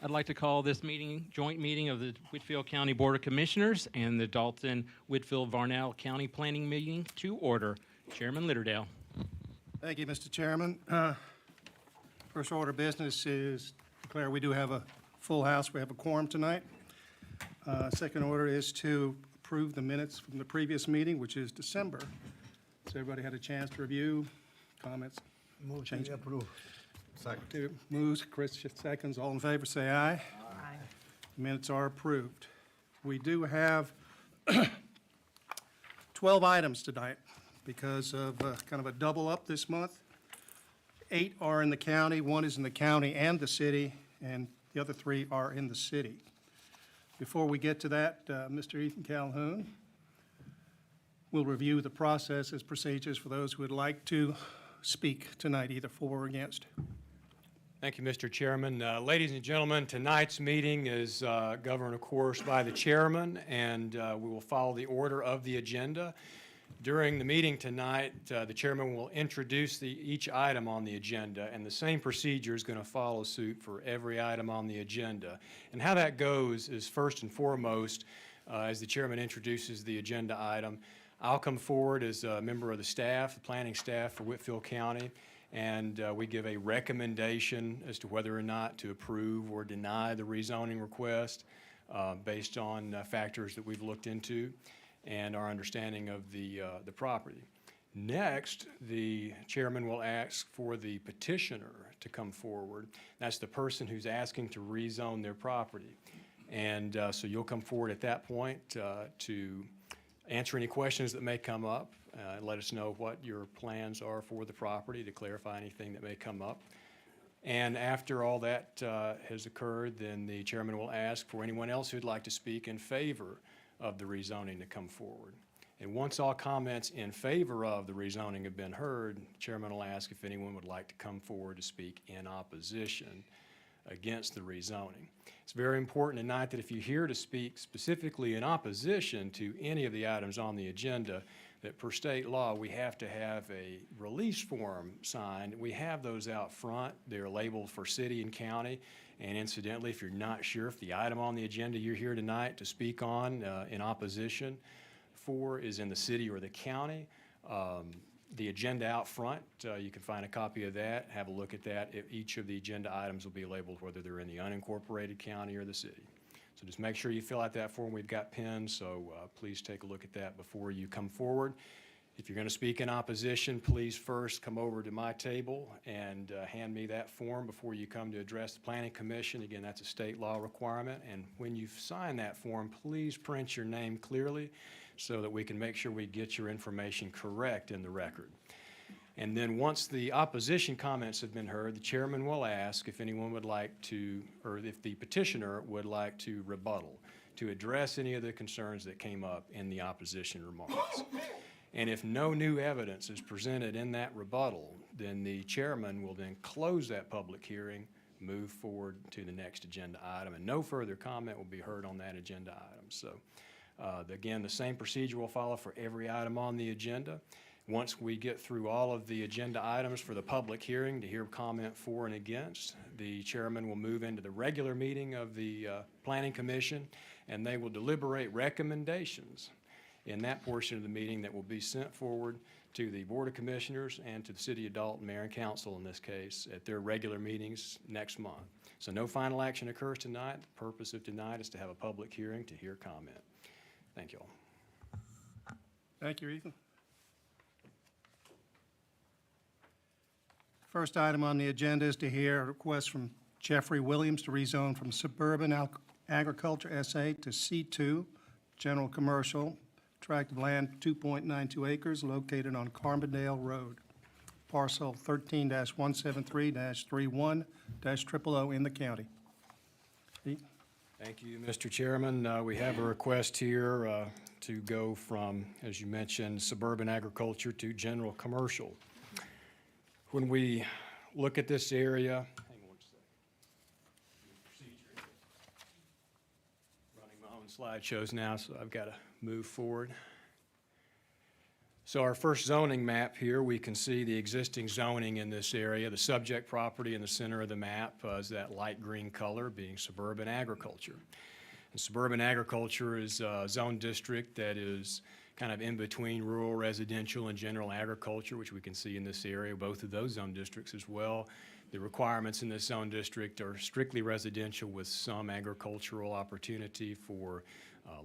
I'd like to call this meeting, joint meeting of the Whitfield County Board of Commissioners and the Dalton-Whitfield-Varnell County Planning meeting to order. Chairman Litterdale. Thank you, Mr. Chairman. First order of business is declare we do have a full house. We have a quorum tonight. Second order is to approve the minutes from the previous meeting, which is December. Has everybody had a chance to review, comments? Move Change. to approve. Second. Two moves, Chris seconds. All in favor, say aye. Aye. Minutes are approved. We do have 12 items tonight because of kind of a double up this month. 8 are in the county, 1 is in the county and the city, and the other 3 are in the city. Before we get to that, Mr. Ethan Calhoun will review the processes, procedures for those who would like to speak tonight, either for or against. Thank you, Mr. Chairman. Ladies and gentlemen, tonight's meeting is governed, of course, by the chairman, and we will follow the order of the agenda. During the meeting tonight, the chairman will introduce each item on the agenda, and the same procedure is going to follow suit for every item on the agenda. And how that goes is, first and foremost, as the chairman introduces the agenda item, I'll come forward as a member of the staff, the planning staff for Whitfield County, and we give a recommendation as to whether or not to approve or deny the rezoning request based on factors that we've looked into and our understanding of the property. Next, the chairman will ask for the petitioner to come forward. That's the person who's asking to rezone their property. And so you'll come forward at that point to answer any questions that may come up, let us know what your plans are for the property, to clarify anything that may come up. And after all that has occurred, then the chairman will ask for anyone else who'd like to speak in favor of the rezoning to come forward. And once all comments in favor of the rezoning have been heard, the chairman will ask if anyone would like to come forward to speak in opposition against the rezoning. It's very important tonight that if you're here to speak specifically in opposition to any of the items on the agenda, that per state law, we have to have a release form signed. We have those out front. They're labeled for city and county. And incidentally, if you're not sure if the item on the agenda you're here tonight to speak on in opposition for is in the city or the county, the agenda out front, you can find a copy of that, have a look at that. Each of the agenda items will be labeled whether they're in the unincorporated county or the city. So just make sure you fill out that form. We've got pens, so please take a look at that before you come forward. If you're going to speak in opposition, please first come over to my table and hand me that form before you come to address the Planning Commission. Again, that's a state law requirement. And when you've signed that form, please print your name clearly so that we can make sure we get your information correct in the record. And then once the opposition comments have been heard, the chairman will ask if anyone would like to, or if the petitioner would like to rebuttal, to address any of the concerns that came up in the opposition remarks. And if no new evidence is presented in that rebuttal, then the chairman will then close that public hearing, move forward to the next agenda item, and no further comment will be heard on that agenda item. So again, the same procedure will follow for every item on the agenda. Once we get through all of the agenda items for the public hearing to hear comment for and against, the chairman will move into the regular meeting of the Planning Commission, and they will deliberate recommendations in that portion of the meeting that will be sent forward to the Board of Commissioners and to the City of Dalton, Mayor and Council in this case, at their regular meetings next month. So no final action occurs tonight. The purpose of tonight is to have a public hearing to hear comment. Thank you all. Thank you, Ethan. First item on the agenda is to hear a request from Jeffrey Williams to rezone from Suburban Agriculture SA to C2, General Commercial, tract of land 2.92 acres located on Carbondale Road, parcel 13-173-31-000 in the county. Pete? Thank you, Mr. Chairman. We have a request here to go from, as you mentioned, suburban agriculture to general commercial. When we look at this area, hang on one second. Running my own slideshows now, so I've got to move forward. So our first zoning map here, we can see the existing zoning in this area. The subject property in the center of the map is that light green color being suburban agriculture. And suburban agriculture is a zone district that is kind of in between rural residential and general agriculture, which we can see in this area, both of those zone districts as well. The requirements in this zone district are strictly residential with some agricultural opportunity for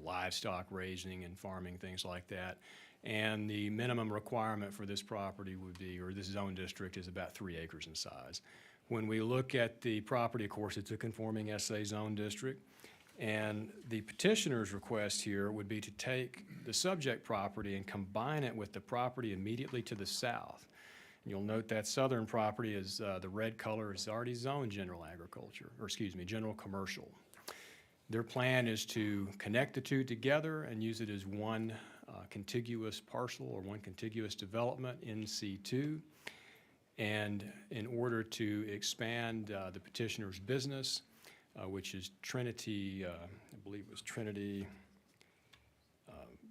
livestock raising and farming, things like that. And the minimum requirement for this property would be, or this zone district, is about 3 acres in size. When we look at the property, of course, it's a conforming SA zone district. And the petitioner's request here would be to take the subject property and combine it with the property immediately to the south. You'll note that southern property is, the red color is already zoned general agriculture, or excuse me, general commercial. Their plan is to connect the two together and use it as one contiguous parcel or one contiguous development in C2. And in order to expand the petitioner's business, which is Trinity, I believe it was Trinity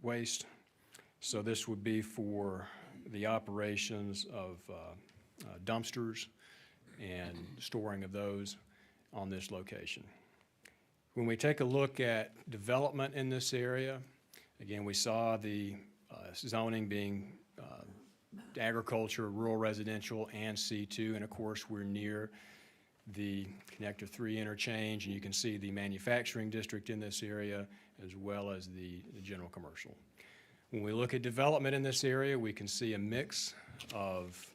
Waste. So this would be for the operations of dumpsters and storing of those on this location. When we take a look at development in this area, again, we saw the zoning being agriculture, rural residential, and C2, and of course we're near the Connector 3 interchange, and you can see the manufacturing district in this area as well as the general commercial. When we look at development in this area, we can see a mix of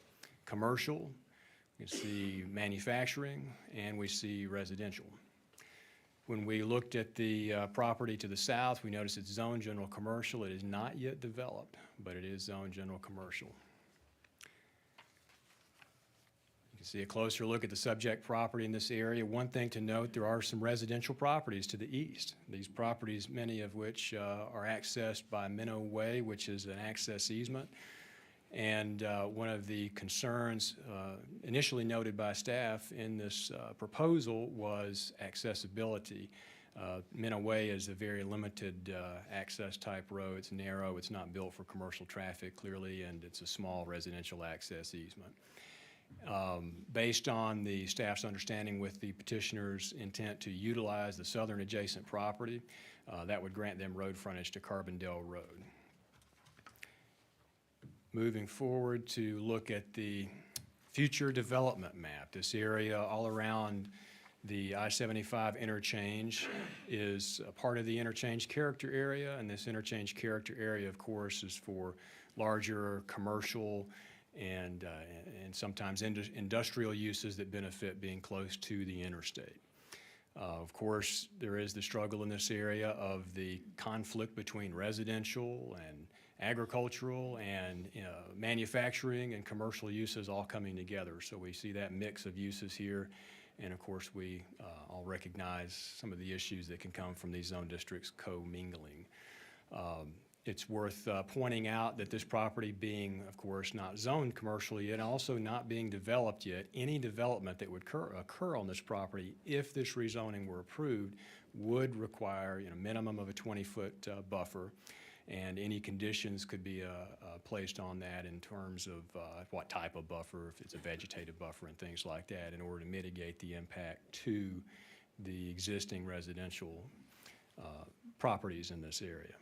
commercial, we can see manufacturing, and we see residential. When we looked at the property to the south, we noticed it's zoned general commercial. It is not yet developed, but it is zoned general commercial. You can see a closer look at the subject property in this area. One thing to note, there are some residential properties to the east. These properties, many of which are accessed by Minnow Way, which is an access easement. And one of the concerns initially noted by staff in this proposal was accessibility. Minnow Way is a very limited access type road. It's narrow, it's not built for commercial traffic clearly, and it's a small residential access easement. Based on the staff's understanding with the petitioner's intent to utilize the southern adjacent property, that would grant them road frontage to Carbondale Road. Moving forward to look at the future development map. This area all around the I-75 interchange is a part of the interchange character area, and this interchange character area, of course, is for larger commercial and sometimes industrial uses that benefit being close to the interstate. Of course, there is the struggle in this area of the conflict between residential and agricultural and manufacturing and commercial uses all coming together. So we see that mix of uses here. And of course, we all recognize some of the issues that can come from these zone districts co-mingling. It's worth pointing out that this property being, of course, not zoned commercially yet, and also not being developed yet, any development that would occur on this property, if this rezoning were approved, would require a minimum of a 20-foot buffer. And any conditions could be placed on that in terms of what type of buffer, if it's a vegetative buffer and things like that, in order to mitigate the impact to the existing residential properties in this area.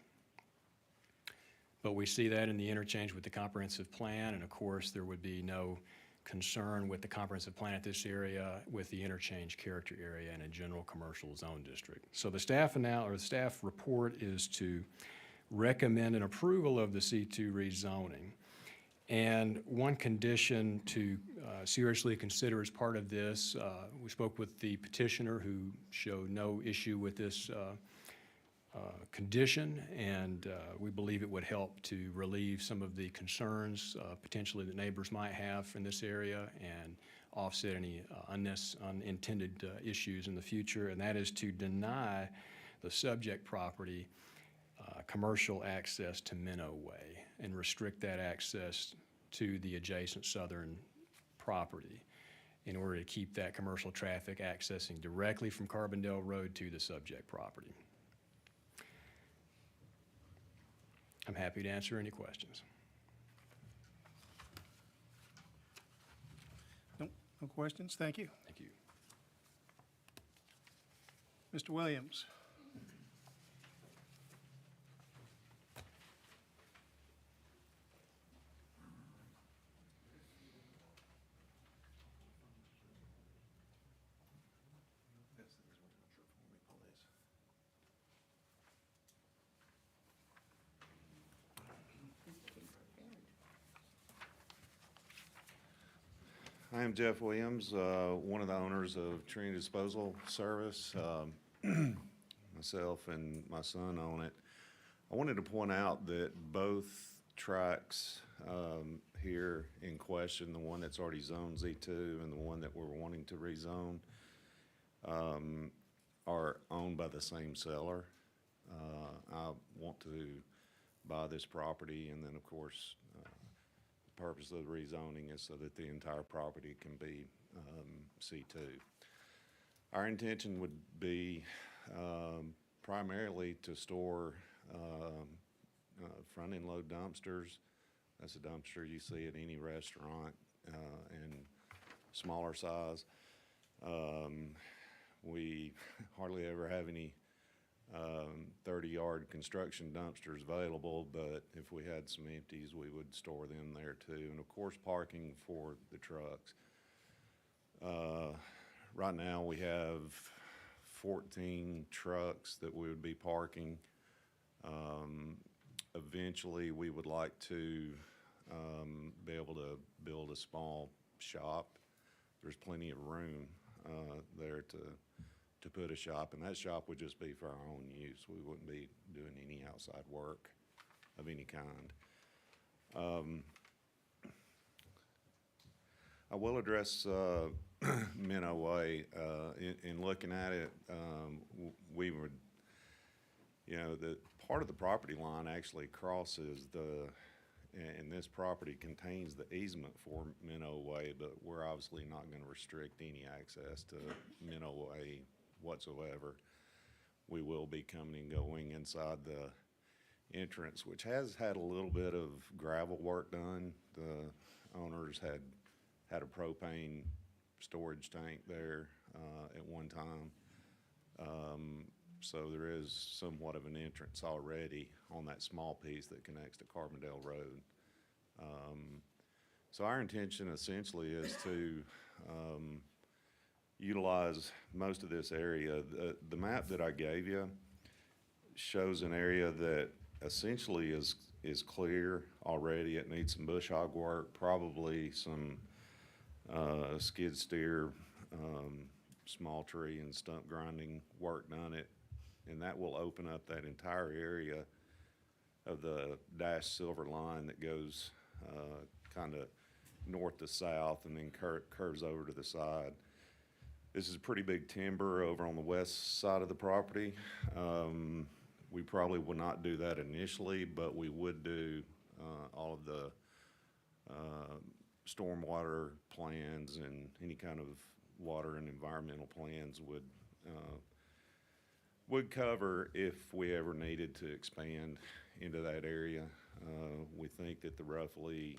But we see that in the interchange with the comprehensive plan, and of course there would be no concern with the comprehensive plan at this area with the interchange character area and a general commercial zone district. So the staff report is to recommend an approval of the C2 rezoning. And one condition to seriously consider as part of this, we spoke with the petitioner who showed no issue with this condition, and we believe it would help to relieve some of the concerns potentially that neighbors might have in this area and offset any unintended issues in the future, and that is to deny the subject property commercial access to Minnow Way and restrict that access to the adjacent southern property in order to keep that commercial traffic accessing directly from Carbondale Road to the subject property. I'm happy to answer any questions. No questions? Thank you. Thank you. Mr. Williams? I am Jeff Williams, one of the owners of Trinity Disposal Service. Myself and my son own it. I wanted to point out that both tracks here in question, the one that's already zoned Z2 and the one that we're wanting to rezone, are owned by the same seller. I want to buy this property, and then, of course, the purpose of the rezoning is so that the entire property can be C2. Our intention would be primarily to store front-end load dumpsters. That's a dumpster you see at any restaurant and smaller size. We hardly ever have any 30-yard construction dumpsters available, but if we had some empties, we would store them there too. And of course, parking for the trucks. Right now, we have 14 trucks that we would be parking. Eventually, we would like to be able to build a small shop. There's plenty of room there to put a shop, and that shop would just be for our own use. We wouldn't be doing any outside work of any kind. I will address Minnow Way. In looking at it, we would, the part of the property line actually crosses and this property contains the easement for Minnow Way, but we're obviously not going to restrict any access to Minnow Way whatsoever. We will be coming and going inside the entrance, which has had a little bit of gravel work done. The owners had a propane storage tank there at one time. So there is somewhat of an entrance already on that small piece that connects to Carbondale Road. So our intention essentially is to utilize most of this area. The map that I gave you shows an area that essentially is clear already. It needs some bush hog work, probably some skid steer, small tree and stump grinding work done it, and that will open up that entire area of the dashed silver line that goes kind of north to south and then curves over to the side. This is pretty big timber over on the west side of the property. We probably will not do that initially, but we would do all of the stormwater plans and any kind of water and environmental plans would cover if we ever needed to expand into that area. We think that the roughly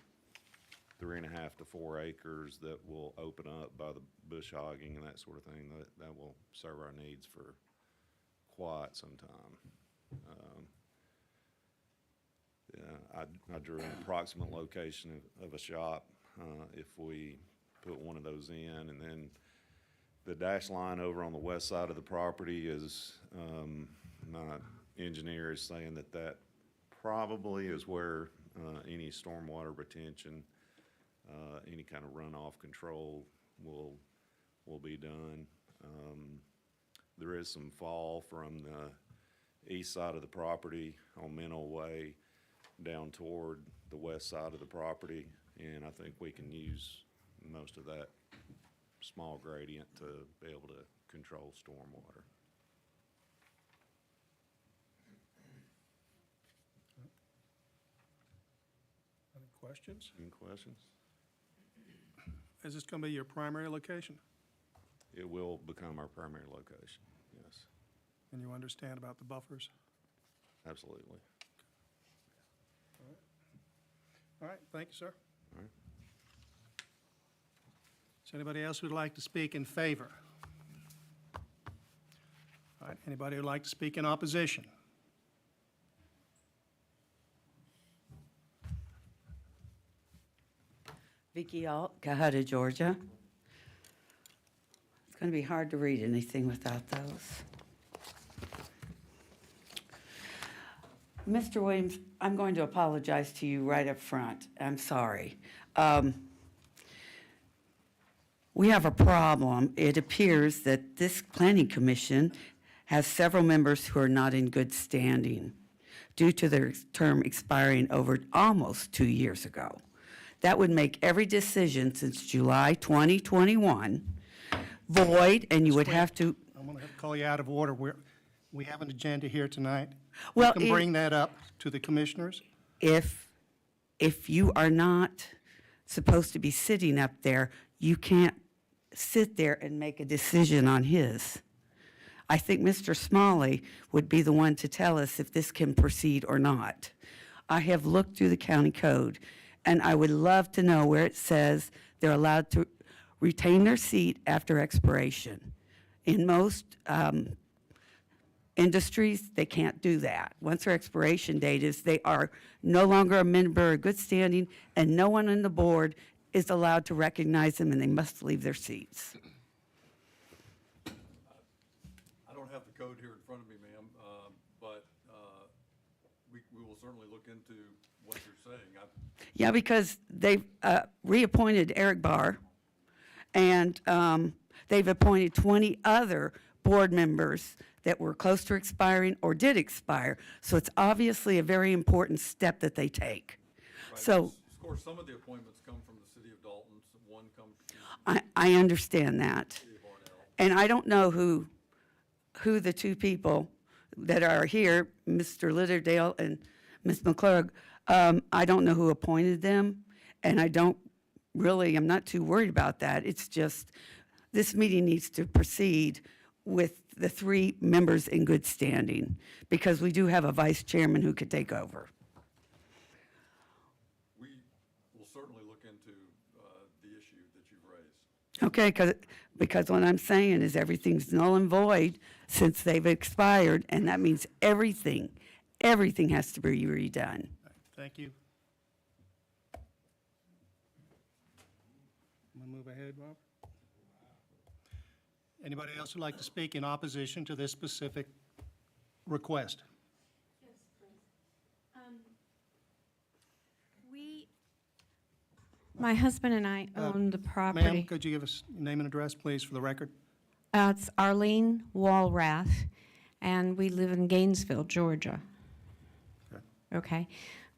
3.5 to 4 acres that will open up by the bush hogging and that sort of thing, that will serve our needs for quite some time. I drew an approximate location of a shop if we put one of those in, and then the dash line over on the west side of the property is, my engineer is saying that probably is where any stormwater retention, any kind of runoff control will be done. There is some fall from the east side of the property on Minnow Way down toward the west side of the property, and I think we can use most of that small gradient to be able to control stormwater. Any questions? Any questions? Is this going to be your primary location? It will become our primary location, yes, And you understand about the buffers? absolutely. All right, thank you, sir. All right. Is Is anybody else who'd like to speak in favor? All right, anybody who'd like to speak in opposition? Vicki Alt, Cahutta, Georgia. It's going to be hard to read anything without those. Mr. Williams, I'm going to apologize to you right up front. I'm sorry. We have a problem. It appears that this planning commission has several members who are not in good standing due to their term expiring over almost 2 years ago. That would make every decision since July 2021 void, and you would have to, I'm going to have to call you out of order. We have an agenda here tonight. Well, You can bring that up to the commissioners. if you are not supposed to be sitting up there, you can't sit there and make a decision on his. I think Mr. Smalley would be the one to tell us if this can proceed or not. I have looked through the county code, and I would love to know where it says they're allowed to retain their seat after expiration. In most industries, they can't do that. Once their expiration date is, they are no longer a member of good standing, and no one on the board is allowed to recognize them, and they must leave their seats. I don't have the code here in front of me, ma'am, but we will certainly look into what you're saying. Yeah, because they've reappointed Eric Barr, and they've appointed 20 other board members that were close to expiring or did expire. So it's obviously a very important step that they take. Right, So of course, some of the appointments come from the city of Dalton, one comes from I understand that. the city of Varnell. And I don't know who the two people that are here, Mr. Litterdale and Ms. McClurg, I don't know who appointed them, and I'm not too worried about that. It's just, this meeting needs to proceed with the 3 members in good standing, because we do have a vice chairman who could take over. We will certainly look into the issue that you've raised. Okay, because what I'm saying is everything's null and void since they've expired, and that means everything has to be redone. Thank you. I'm going to move ahead, Bob. Anybody else who'd like to speak in opposition to this specific request? Yes, please. My husband and I own the Ma'am, property. could you give us your name and address, please, for the record? It's Arlene Walrath, and we live in Gainesville, Georgia. Okay. Okay.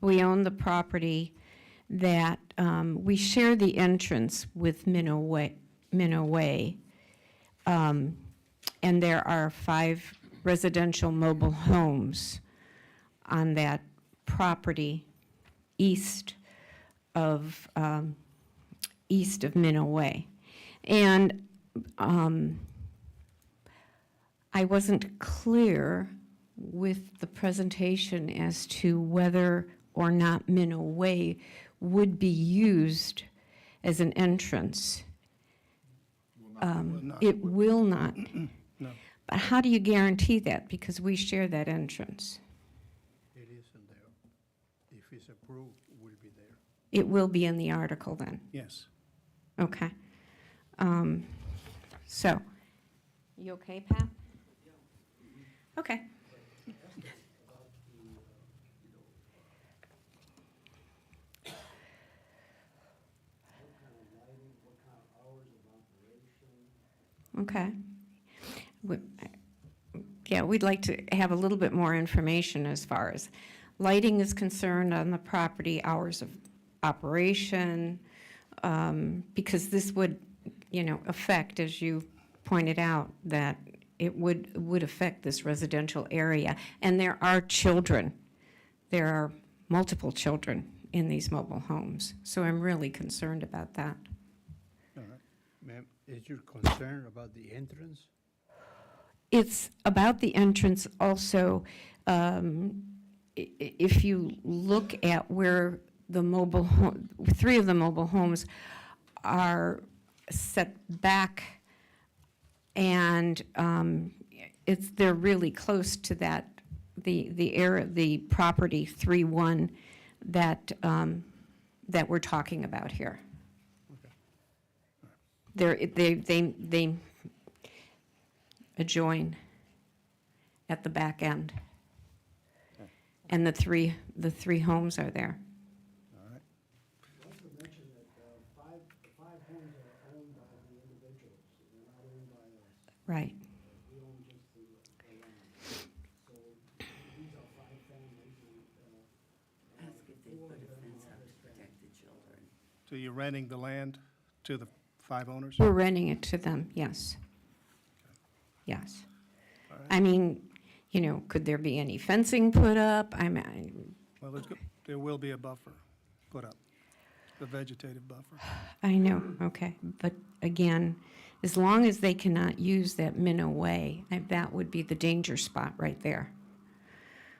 We own the property that, we share the entrance with Minnow Way. And there are 5 residential mobile homes on that property east of Minnow Way. And I wasn't clear with the presentation as to whether or not Minnow Way would be used as an entrance. It will not. No. But how do you guarantee that? Because we share that entrance. It isn't there. If it's approved, it will be there. It will be in the article then? Yes. Okay. So, you okay, Pat? Okay. Okay. Yeah, we'd like to have a little bit more information as far as lighting is concerned on the property, hours of operation, because this would, affect, as you pointed out, that it would affect this residential area. And there are children. There are multiple children in these mobile homes. So I'm really concerned about that. Ma'am, is your concern about the entrance? It's about the entrance also. If you look at where the 3 of the mobile homes are set back, and they're really close to that, the property 3-1 that we're talking about here. They adjoin at the back end. And the three homes are there. All right. Also mentioned that five homes are owned by the individuals, they're not owned by us. Right. We own just the land. So these are five families and, Ask if they put a fence up to protect the children. So you're renting the land to the 5 owners? We're renting it to them, yes. Yes. I mean, you know, could there be any fencing put up? Well, there will be a buffer put up, the vegetative buffer. I know, okay. But again, as long as they cannot use that Minnow Way, that would be the danger spot right there.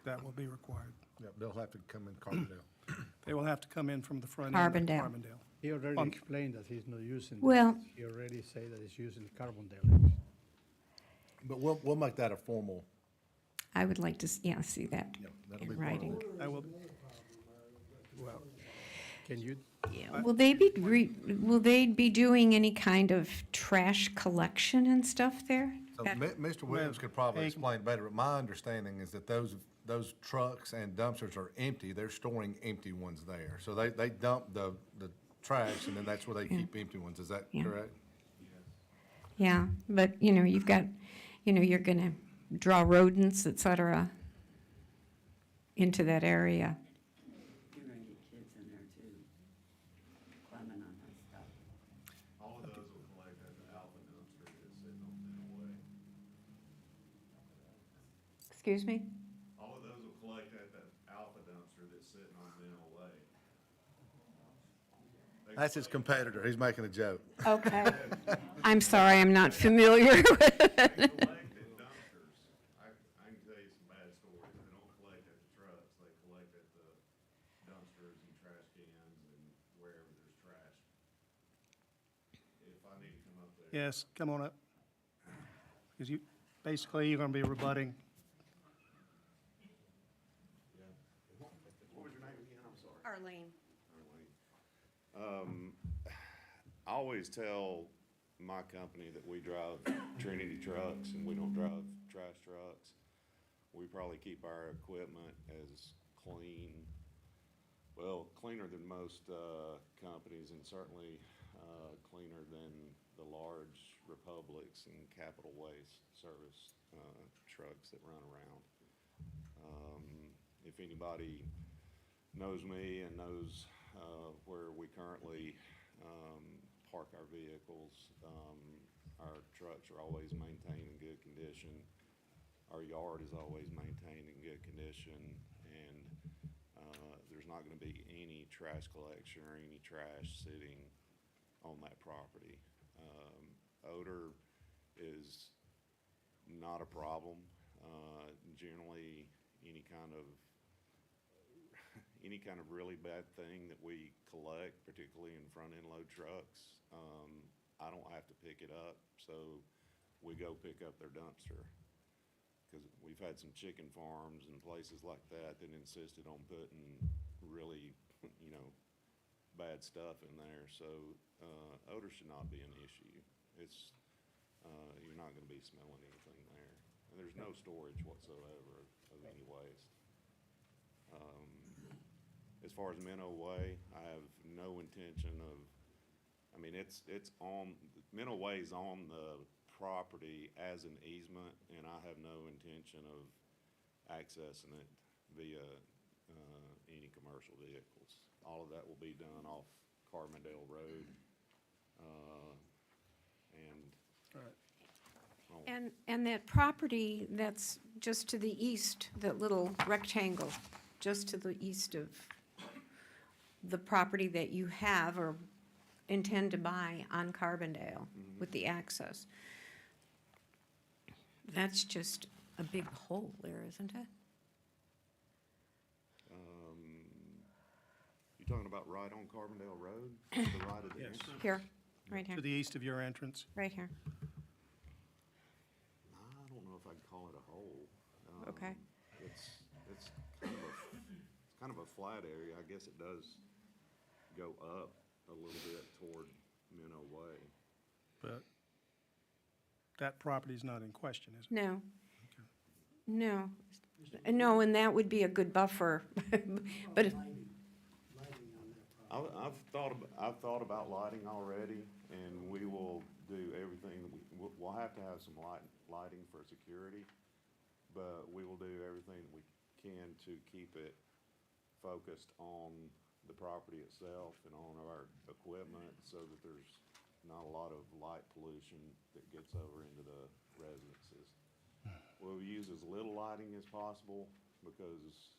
That will be required. Yeah, they'll have to come in Carbondale. They will have to come in from the front end of Carbondale. Carbondale. he already On- explained that he's not using. Well- this. He already say that he's using Carbondale. But we'll make that a formal, I would like to, see that yeah, that'll be in part of writing. I will, Well, can you, Yeah, will they be doing any kind of trash collection and stuff there? So Mr. Williams could probably Hey. explain better, but my understanding is that those trucks and dumpsters are empty. They're storing empty ones there. So they dump the trash and then that's where they keep empty ones. Is that Yeah. correct? Yeah, but, you've got, you're gonna draw rodents, et cetera, into that area. You're gonna get kids in there too, climbing on that stuff. All of those will collect at the Alpha dumpster that's sitting on Middle Way. Excuse me? All of those will collect at the Alpha dumpster that's sitting on Middle Way. That's his competitor. He's making a joke. Okay. I'm sorry, I'm not familiar with it. Collect at dumpsters. I can tell you some bad stories. They don't collect at the trucks. They collect at the dumpsters and trash cans and wherever there's trash. If I need to come up there. yes, come on up. Because basically, you're going to be rebutting. Arlene. I always tell my company that we drive Trinity trucks and we don't drive trash trucks. We probably keep our equipment as clean, well, cleaner than most companies and certainly cleaner than the large Republics and Capital Waste Service trucks that run around. If anybody knows me and knows where we currently park our vehicles. Our trucks are always maintained in good condition. Our yard is always maintained in good condition, and there's not going to be any trash collection or any trash sitting on that property. Odor is not a problem. Generally, any kind of really bad thing that we collect, particularly in front-end load trucks, I don't have to pick it up, so we go pick up their dumpster. Because we've had some chicken farms and places like that that insisted on putting really, bad stuff in there, so odor should not be an issue. It's, you're not gonna be smelling anything there. And there's no storage whatsoever of any waste. As far as Minnow Way, I have no intention of, Minnow Way is on the property as an easement, and I have no intention of accessing it via any commercial vehicles. All of that will be done off Carbondale Road. And that property that's just to the east, that little rectangle, just to the east of the property that you have or intend to buy on Carbondale with the access, that's just a big hole there, isn't it? You talking about right on Carbondale Road, to the right of the entrance? Here, Right here, to the east of your entrance. right here. I don't know if I'd call it a hole. Okay. It's kind of a flat area. I guess it does go up a little bit toward Minnow Way. But that property's not in question, is it? No. No. No, and that would be a good buffer, but, Lighting on that property. I've thought about lighting already, and we will do everything, we'll have to have some lighting for security, but we will do everything that we can to keep it focused on the property itself and on our equipment, so that there's not a lot of light pollution that gets over into the residences. We'll use as little lighting as possible, because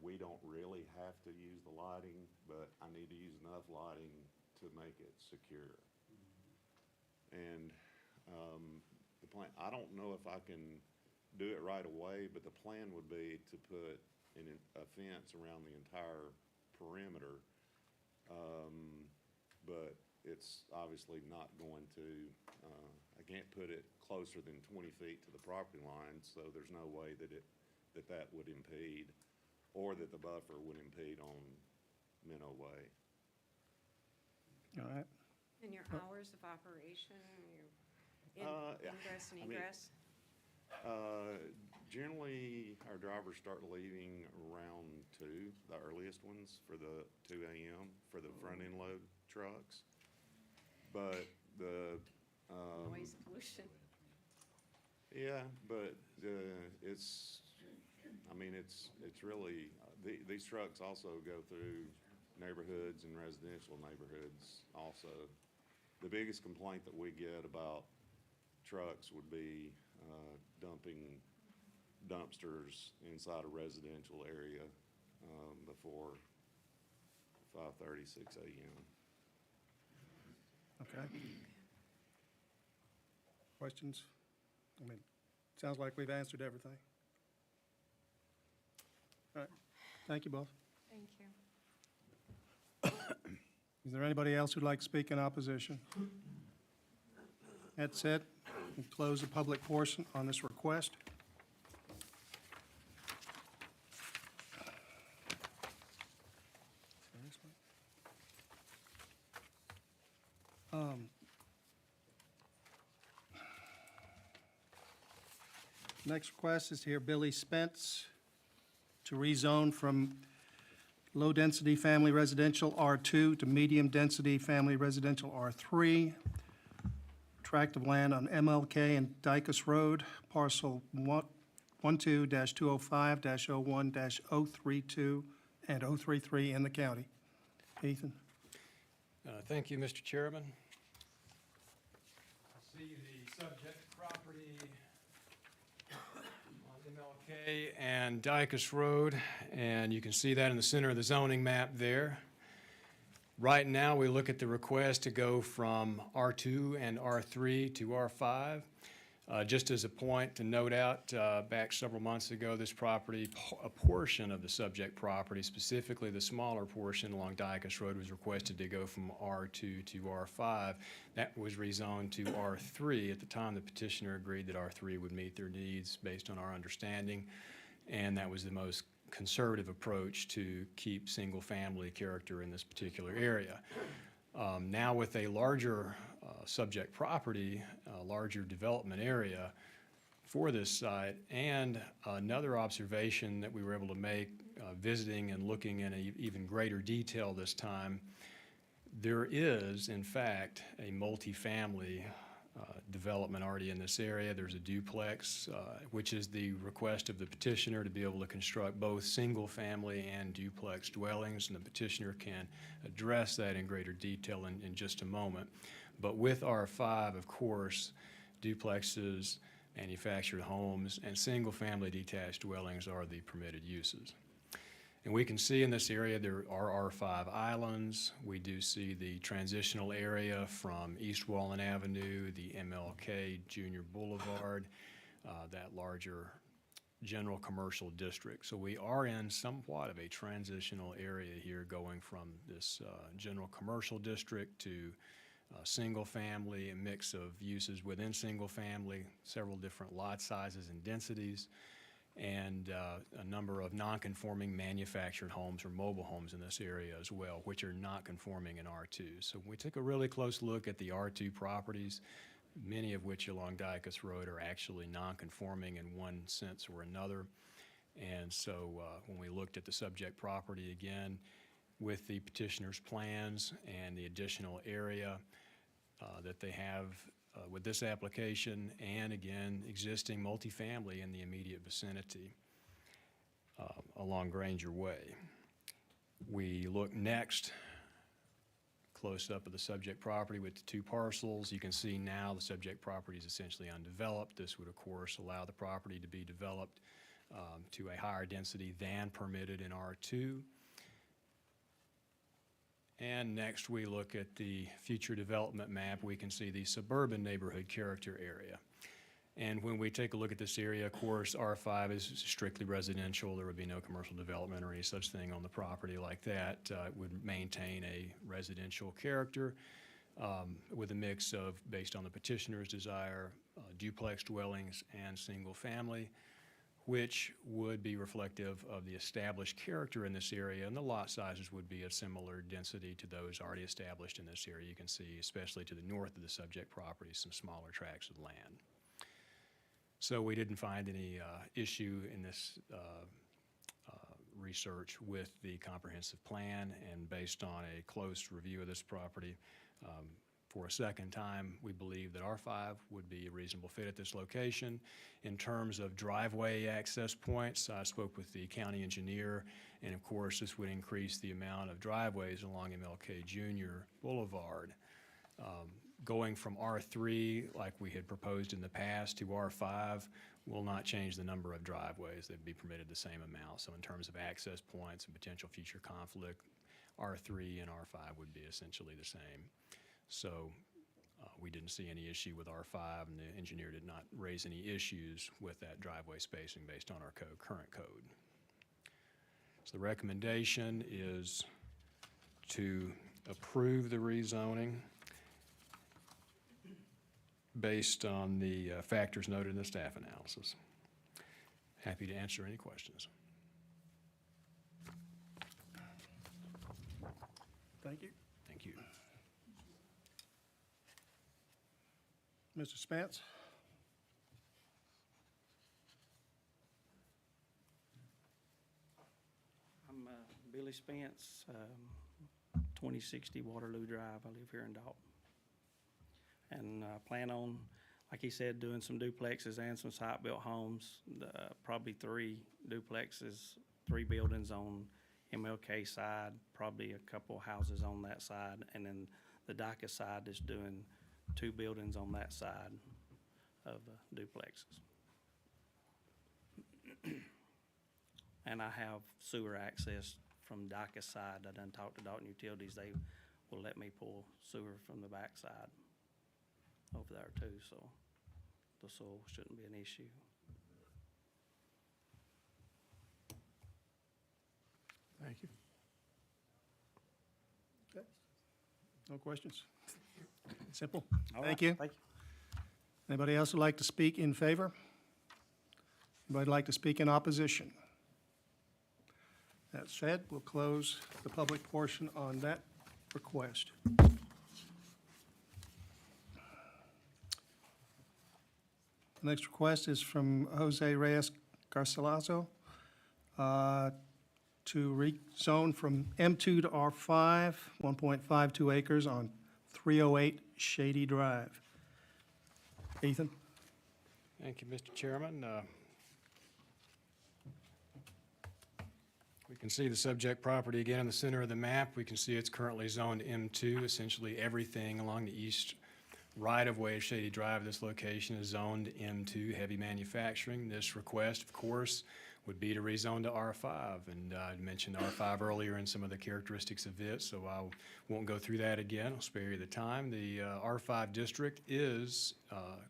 we don't really have to use the lighting, but I need to use enough lighting to make it secure. And, the plan, I don't know if I can do it right away, but the plan would be to put a fence around the entire perimeter. But it's obviously not going to, I can't put it closer than 20 feet to the property line, so there's no way that that would impede, or that the buffer would impede on Minnow Way. All right? and your hours of operation, your Yeah, ingress and I mean, egress? Generally, our drivers start leaving around 2, the earliest ones, for the 2 a.m. for the front-end load trucks. But the, Noise pollution. yeah, but it's, I mean, it's really, these trucks also go through neighborhoods and residential neighborhoods also. The biggest complaint that we get about trucks would be dumping dumpsters inside a residential area before 5:30, 6 a.m. Okay. Questions? I mean, sounds like we've answered everything. All right, thank you both. Thank you. Is there anybody else who'd like to speak in opposition? That's it. We close the public portion on this request. Next request is to hear Billy Spence to rezone from low-density family residential R2 to medium-density family residential R3. Tract of land on MLK and Dykus Road, parcel 12-205-01-032 and 033 in the county. Ethan? Thank you, Mr. Chairman. See the subject property on MLK and Dykus Road, and you can see that in the center of the zoning map there. Right now, we look at the request to go from R2 and R3 to R5. Just as a point to note out, back several months ago, this property, a portion of the subject property, specifically the smaller portion along Dykus Road, was requested to go from R2 to R5. That was rezoned to R3. At the time, the petitioner agreed that R3 would meet their needs based on our understanding, and that was the most conservative approach to keep single-family character in this particular area. Now with a larger subject property, a larger development area for this site, and another observation that we were able to make visiting and looking in even greater detail this time, there is, in fact, a multifamily development already in this area. There's a duplex, which is the request of the petitioner to be able to construct both single-family and duplex dwellings, and the petitioner can address that in greater detail in just a moment. But with R5, of course, duplexes, manufactured homes, and single-family detached dwellings are the permitted uses. And we can see in this area there are R5 islands. We do see the transitional area from East Wallen Avenue, the MLK Junior Boulevard, that larger general commercial district. So we are in somewhat of a transitional area here, going from this general commercial district to single-family, a mix of uses within single-family, several different lot sizes and densities, and a number of non-conforming manufactured homes or mobile homes in this area as well, which are not conforming in R2. So we took a really close look at the R2 properties, many of which along Dicus Road are actually non-conforming in one sense or another. And so when we looked at the subject property again, with the petitioner's plans and the additional area that they have with this application, and again, existing multifamily in the immediate vicinity along Granger Way. We look next, close up of the subject property with the two parcels. You can see now the subject property is essentially undeveloped. This would, of course, allow the property to be developed to a higher density than permitted in R2. And next, we look at the future development map. We can see the suburban neighborhood character area. And when we take a look at this area, of course, R5 is strictly residential. There would be no commercial development or any such thing on the property like that. It would maintain a residential character with a mix of, based on the petitioner's desire, duplex dwellings and single family, which would be reflective of the established character in this area, and the lot sizes would be a similar density to those already established in this area. You can see, especially to the north of the subject property, some smaller tracts of land. So we didn't find any issue in this research with the comprehensive plan, and based on a close review of this property, for a second time, we believe that R5 would be a reasonable fit at this location. In terms of driveway access points, I spoke with the county engineer, and of course, this would increase the amount of driveways along MLK Jr. Boulevard. Going from R3, like we had proposed in the past, to R5 will not change the number of driveways. They'd be permitted the same amount. So in terms of access points and potential future conflict, R3 and R5 would be essentially the same. So we didn't see any issue with R5, and the engineer did not raise any issues with that driveway spacing based on our current code. So the recommendation is to approve the rezoning based on the factors noted in the staff analysis. Happy to answer any questions. Thank you. Thank you. Mr. Spence? I'm Billy Spence, 2060 Waterloo Drive. I live here in Dalton. And plan on, like he said, doing some duplexes and some site-built homes, probably 3 duplexes, 3 buildings on MLK side, probably a couple houses on that side, and then the Dicus side is doing 2 buildings on that side of duplexes. And I have sewer access from Dicus side. I done talked to Dalton Utilities. They will let me pull sewer from the back side over there too, so the soil shouldn't be an issue. Thank you. Okay. No questions? Simple. All Thank right, you. Thank you. Anybody else would like to speak in favor? Anybody like to speak in opposition? That said, we'll close the public portion on that request. The next request is from Jose Reyes Garcilaso to rezone from M2 to R5, 1.52 acres on 308 Shady Drive. Ethan? Thank you, Mr. Chairman. We can see the subject property again in the center of the map. We can see it's currently zoned M2. Essentially everything along the east right-of-way of Shady Drive, this location is zoned M2, heavy manufacturing. This request, of course, would be to rezone to R5. And I mentioned R5 earlier and some of the characteristics of it, so I won't go through that again. I'll spare you the time. The R5 district is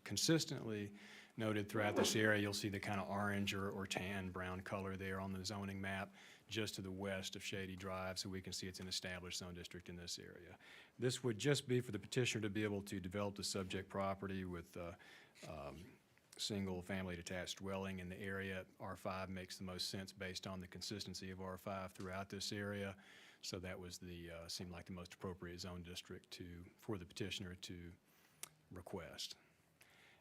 consistently noted throughout this area. You'll see the kind of orange or tan brown color there on the zoning map just to the west of Shady Drive, so we can see it's an established zone district in this area. This would just be for the petitioner to be able to develop the subject property with single-family detached dwelling in the area. R5 makes the most sense based on the consistency of R5 throughout this area. So that was seemed like the most appropriate zone district for the petitioner to request.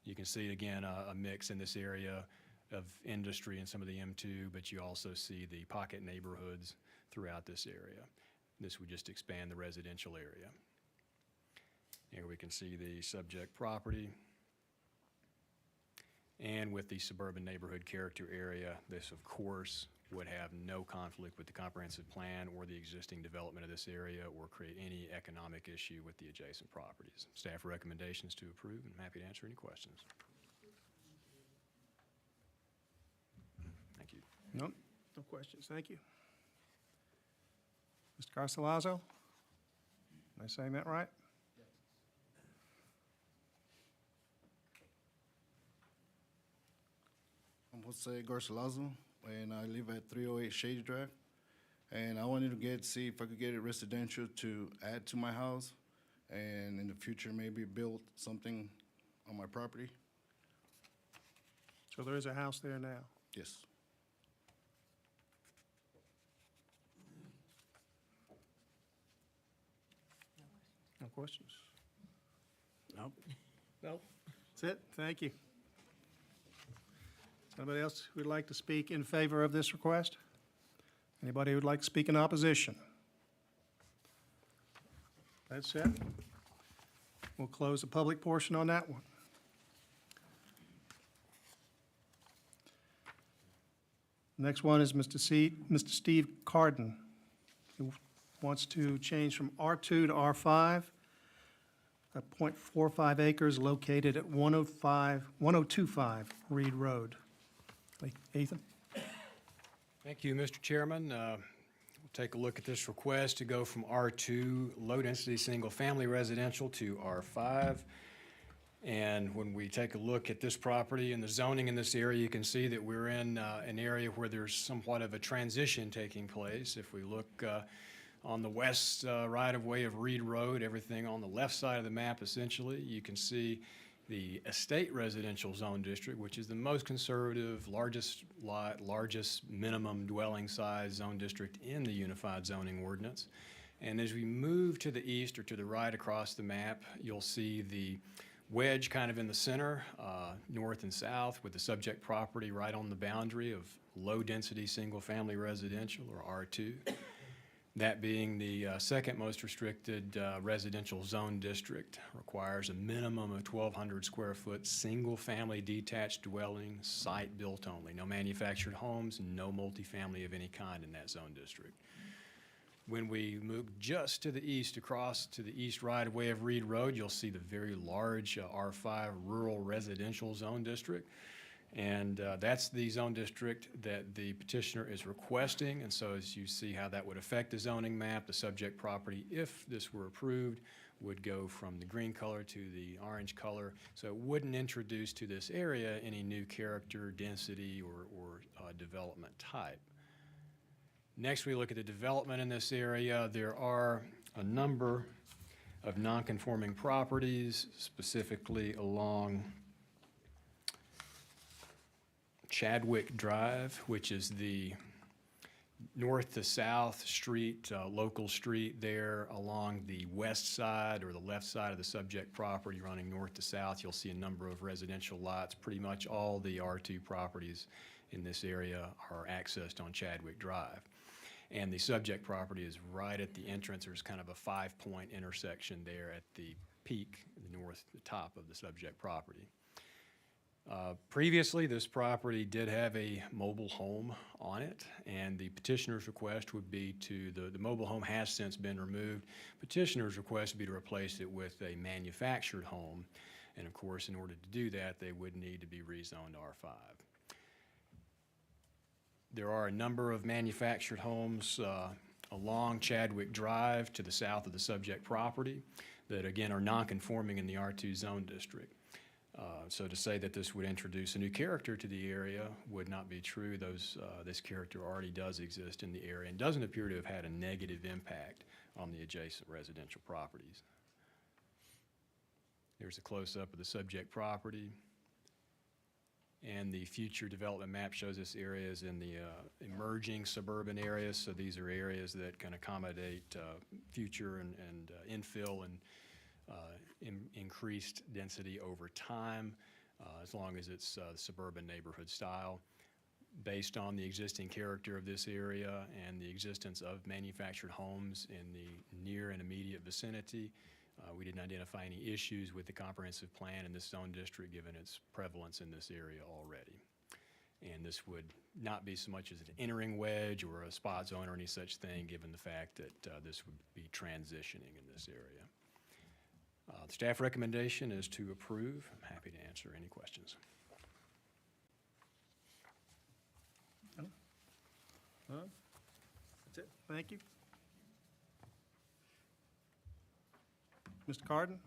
You can see, again, a mix in this area of industry and some of the M2, but you also see the pocket neighborhoods throughout this area. This would just expand the residential area. Here we can see the subject property. And with the suburban neighborhood character area, this, of course, would have no conflict with the comprehensive plan or the existing development of this area or create any economic issue with the adjacent properties. Staff recommendations to approve, and I'm happy to answer any questions. Thank you. No, no questions. Thank you. Mr. Garcilaso? Am I saying that right? I'm Jose Garcilaso, and I live at 308 Shady Drive. And I wanted to see if I could get it residential to add to my house, and in the future, maybe build something on my property. So there is a house there now. Yes. No questions? Nope. No. That's it. Thank you. Somebody else who would like to speak in favor of this request? Anybody who would like to speak in opposition? That's it. We'll close the public portion on that one. Next one is Mr. Steve Carden, who wants to change from R2 to R5, a .45 acres located at 1025 Reed Road. Ethan? Thank you, Mr. Chairman. We'll take a look at this request to go from R2, low-density, single-family residential, to R5. And when we take a look at this property and the zoning in this area, you can see that we're in an area where there's somewhat of a transition taking place. If we look on the west right-of-way of Reed Road, everything on the left side of the map, essentially, you can see the estate residential zone district, which is the most conservative, largest lot, largest minimum dwelling size zone district in the Unified Zoning Ordinance. And as we move to the east or to the right across the map, you'll see the wedge kind of in the center, north and south, with the subject property right on the boundary of low-density, single-family residential, or R2. That being the second most restricted residential zone district, requires a minimum of 1,200 square foot, single-family detached dwelling, site built only. No manufactured homes, no multifamily of any kind in that zone district. When we move just to the east, across to the east right-of-way of Reed Road, you'll see the very large R5 rural residential zone district. And that's the zone district that the petitioner is requesting. And so as you see how that would affect the zoning map, the subject property, if this were approved, would go from the green color to the orange color. So it wouldn't introduce to this area any new character, density, or development type. Next, we look at the development in this area. There are a number of non-conforming properties, specifically along Chadwick Drive, which is the north to south street, local street there along the west side or the left side of the subject property running north to south. You'll see a number of residential lots. Pretty much all the R2 properties in this area are accessed on Chadwick Drive. And the subject property is right at the entrance. There's kind of a 5-point intersection there at the peak, the top of the subject property. Previously, this property did have a mobile home on it, and the petitioner's request would be the mobile home has since been removed. Petitioner's request would be to replace it with a manufactured home. And of course, in order to do that, they would need to be rezoned to R5. There are a number of manufactured homes along Chadwick Drive to the south of the subject property that, again, are non-conforming in the R2 zone district. So to say that this would introduce a new character to the area would not be true. This character already does exist in the area and doesn't appear to have had a negative impact on the adjacent residential properties. Here's a close-up of the subject property. And the future development map shows this area is in the emerging suburban areas. So these are areas that can accommodate future and infill and increased density over time, as long as it's suburban neighborhood style. Based on the existing character of this area and the existence of manufactured homes in the near and immediate vicinity, we didn't identify any issues with the comprehensive plan in this zone district, given its prevalence in this area already. And this would not be so much as an entering wedge or a spot zone or any such thing, given the fact that this would be transitioning in this area. The staff recommendation is to approve. I'm happy to answer any questions. That's it. Thank you. Mr. Carden?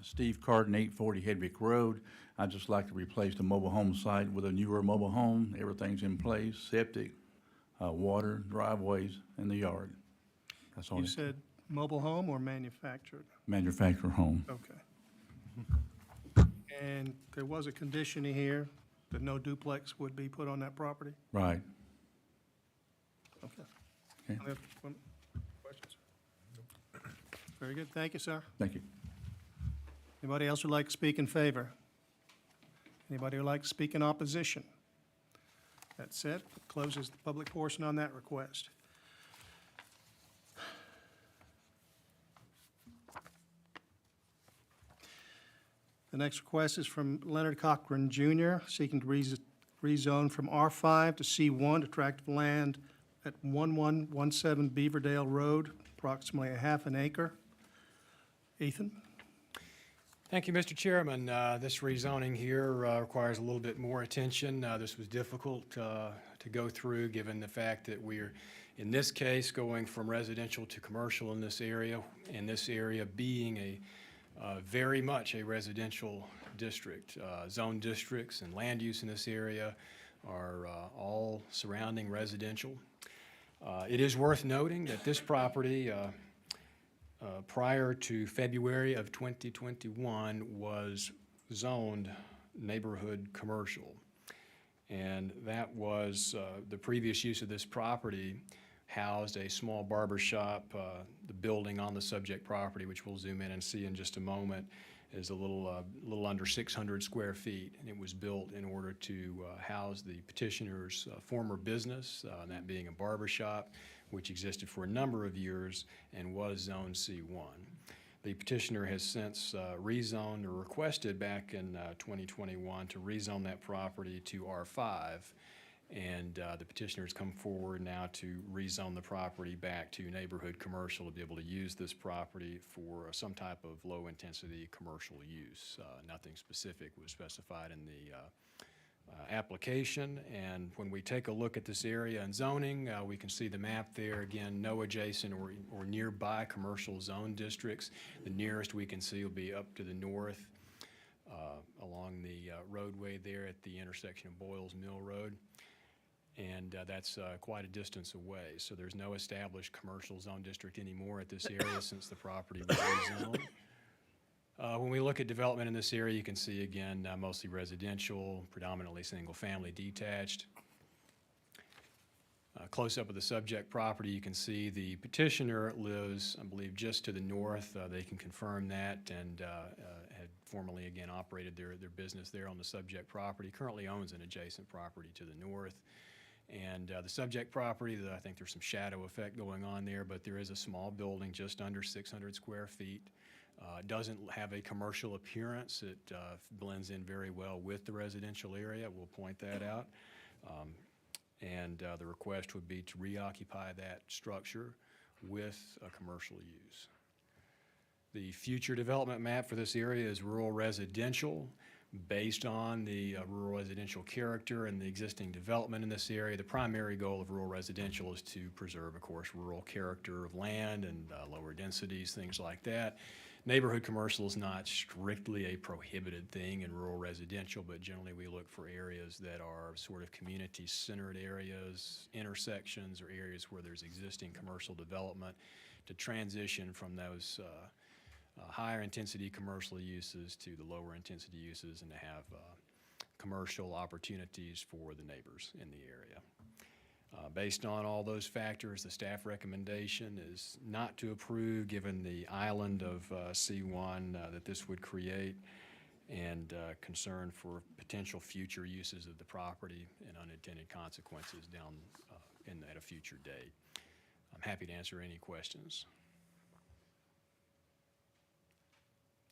Steve Carden, 840 Hedrick Road. I'd just like to replace the mobile home site with a newer mobile home. Everything's in place, septic, water, driveways, and the yard. That's all. You said mobile home or manufactured? Manufactured home. Okay. And there was a condition in here that no duplex would be put on that property? Right. Okay. Okay. Any other questions? Very good. Thank you, sir. Thank you. Anybody else would like to speak in favor? Anybody would like to speak in opposition? That's it. Closes the public portion on that request. The next request is from Leonard Cochran Jr., seeking to rezone from R5 to C1 to tract of land at 1117 Beaverdale Road, approximately a half an acre. Ethan? Thank you, Mr. Chairman. This rezoning here requires a little bit more attention. This was difficult to go through, given the fact that we're, in this case, going from residential to commercial in this area being very much a residential district. Zone districts and land use in this area are all surrounding residential. It is worth noting that this property, prior to February of 2021, was zoned neighborhood commercial. And that was, the previous use of this property housed a small barber shop. The building on the subject property, which we'll zoom in and see in just a moment, is a little under 600 square feet. And it was built in order to house the petitioner's former business, that being a barber shop, which existed for a number of years and was zoned C1. The petitioner has since rezoned or requested back in 2021 to rezone that property to R5. And the petitioner has come forward now to rezone the property back to neighborhood commercial to be able to use this property for some type of low-intensity commercial use. Nothing specific was specified in the application. And when we take a look at this area and zoning, we can see the map there. Again, no adjacent or nearby commercial zone districts. The nearest we can see will be up to the north along the roadway there at the intersection of Boyles Mill Road. And that's quite a distance away. So there's no established commercial zone district anymore at this area since the property was rezoned. When we look at development in this area, you can see, again, mostly residential, predominantly single-family detached. Close-up of the subject property, you can see the petitioner lives, I believe, just to the north. They can confirm that, and had formerly, again, operated their business there on the subject property. Currently owns an adjacent property to the north. And the subject property, I think there's some shadow effect going on there, but there is a small building just under 600 square feet. Doesn't have a commercial appearance. It blends in very well with the residential area. We'll point that out. And the request would be to reoccupy that structure with a commercial use. The future development map for this area is rural residential. Based on the rural residential character and the existing development in this area, the primary goal of rural residential is to preserve, of course, rural character of land and lower densities, things like that. Neighborhood commercial is not strictly a prohibited thing in rural residential, but generally we look for areas that are sort of community-centered areas, intersections, or areas where there's existing commercial development to transition from those higher intensity commercial uses to the lower intensity uses and to have commercial opportunities for the neighbors in the area. Based on all those factors, the staff recommendation is not to approve, given the island of C1 that this would create and concern for potential future uses of the property and unintended consequences down at a future date. I'm happy to answer any questions.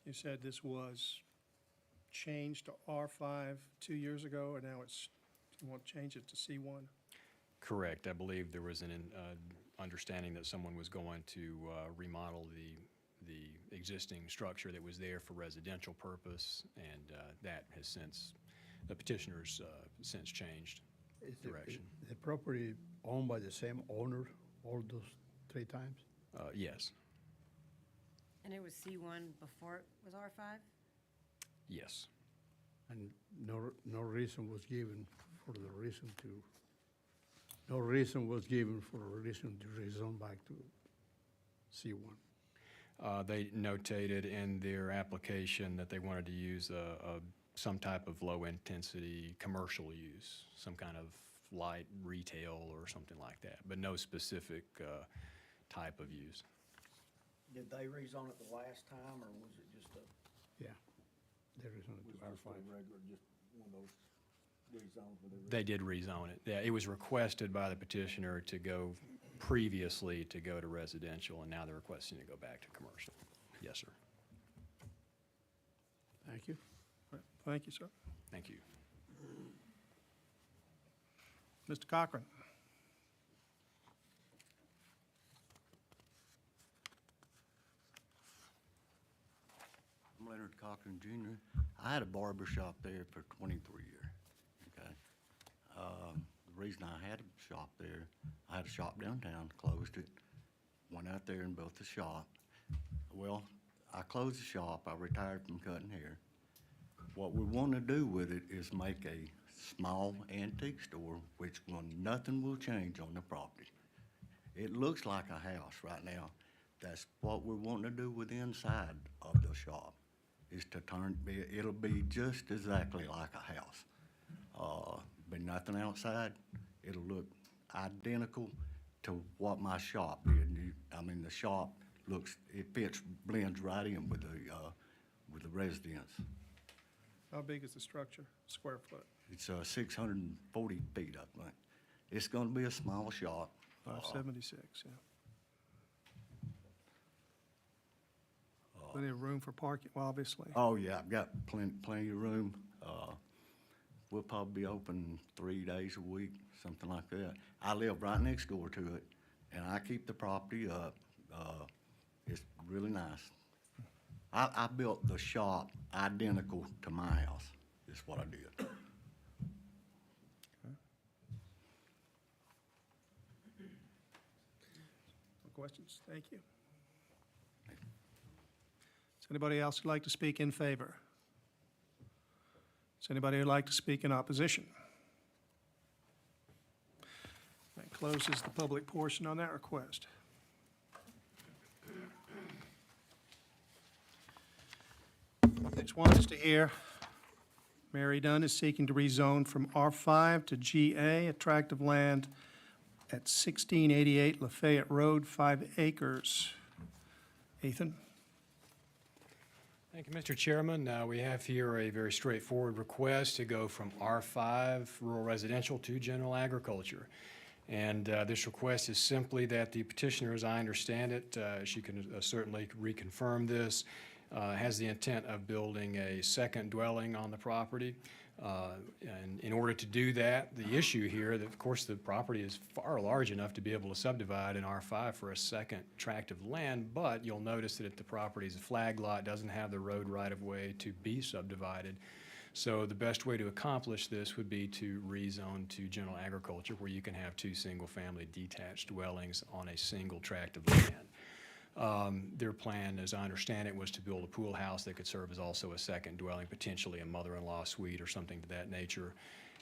You said this was changed to R5 2 years ago, and now you want to change it to C1? Correct. I believe there was an understanding that someone was going to remodel the existing structure that was there for residential purpose, and that has since, the petitioner's since changed direction. The property owned by the same owner all those 3 times? Yes, And it was C1 before it was R5? yes. And no reason was given for the reason to, no reason was given for a reason to rezone back to C1. They notated in their application that they wanted to use some type of low-intensity commercial use, some kind of light retail or something like that, but no specific type of use. Did they rezone it the last time, or was it just a, Yeah, there is only was R5. just a regular, just one of those rezones where They did rezone it. Yeah, it was requested by the petitioner to go previously to go to residential, and now they're requesting to go back to commercial. Yes, sir. Thank you. Thank you, sir. Thank you. Mr. Cochran? I'm Leonard Cochran Jr. I had a barber shop there for 23 years, okay? The reason I had a shop there, I had a shop downtown, closed it, went out there and built the shop. Well, I closed the shop, I retired from cutting hair. What we want to do with it is make a small antique store, nothing will change on the property. It looks like a house right now. That's what we want to do with the inside of the shop, is to it'll be just exactly like a house. But nothing outside, it'll look identical to what my shop is. I mean, the shop blends right in with the residence. How big is the structure, square foot? It's 640 feet, I think. It's gonna be a small shop. 576, yeah. Plenty of room for parking, well, obviously. Oh, yeah, I've got plenty of room. We'll probably be open 3 days a week, something like that. I live right next door to it, and I keep the property up. It's really nice. I built the shop identical to my house, is what I did. No questions? Thank you. Is anybody else who'd like to speak in favor? Is anybody who'd like to speak in opposition? That closes the public portion on that request. Next one is to hear, Mary Dunn is seeking to rezone from R5 to GA, a tract of land at 1688 Lafayette Road, 5 acres. Ethan? Thank you, Mr. Chairman. We have here a very straightforward request to go from R5 rural residential to general agriculture. And this request is simply that the petitioner, as I understand it, she can certainly reconfirm this, has the intent of building a second dwelling on the property. And in order to do that, the issue here, that of course the property is far large enough to be able to subdivide in R5 for a second tract of land, but you'll notice that the property is a flag lot, doesn't have the road right-of-way to be subdivided. So the best way to accomplish this would be to rezone to general agriculture, where you can have two single-family detached dwellings on a single tract of land. Their plan, as I understand it, was to build a pool house that could serve as also a second dwelling, potentially a mother-in-law suite or something to that nature.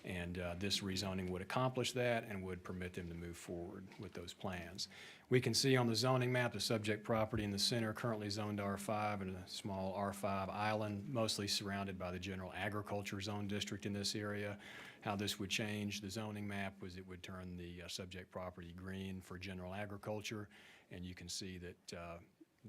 And this rezoning would accomplish that and would permit them to move forward with those plans. We can see on the zoning map, the subject property in the center currently zoned R5 and a small R5 island, mostly surrounded by the general agriculture zone district in this area. How this would change the zoning map was it would turn the subject property green for general agriculture, and you can see that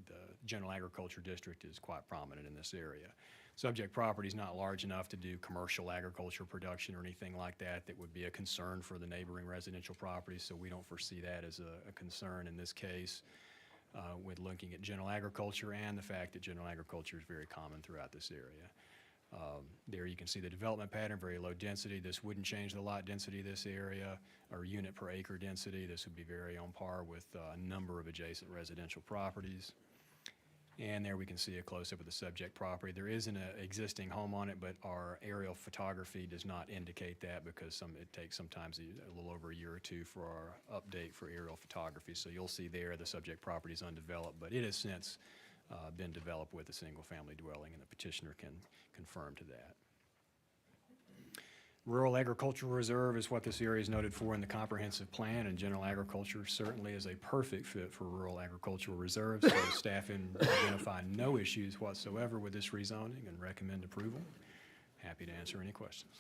the general agriculture district is quite prominent in this area. Subject property is not large enough to do commercial agriculture production or anything like that that would be a concern for the neighboring residential properties, so we don't foresee that as a concern in this case with looking at general agriculture and the fact that general agriculture is very common throughout this area. There you can see the development pattern, very low density. This wouldn't change the lot density of this area or unit per acre density. This would be very on par with a number of adjacent residential properties. And there we can see a close-up of the subject property. There isn't an existing home on it, but our aerial photography does not indicate that because it takes sometimes a little over a year or two for our update for aerial photography. So you'll see there the subject property is undeveloped, but it has since been developed with a single-family dwelling, and the petitioner can confirm to that. Rural agricultural reserve is what this area is noted for in the comprehensive plan, and general agriculture certainly is a perfect fit for rural agricultural reserve. So staff identify no issues whatsoever with this rezoning and recommend approval. Happy to answer any questions.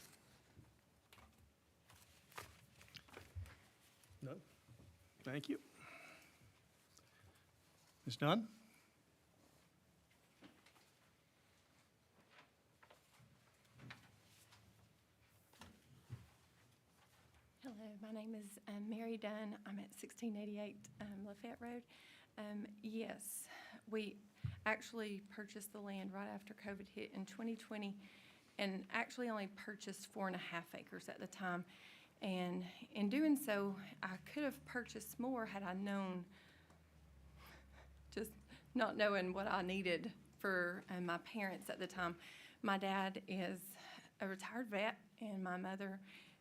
No? Thank you. Ms. Dunn? Hello, my name is Mary Dunn. I'm at 1688 Lafayette Road. Yes, we actually purchased the land right after COVID hit in 2020 and actually only purchased 4.5 acres at the time. And in doing so, I could have purchased more had I known, just not knowing what I needed for my parents at the time. My dad is a retired vet and my mother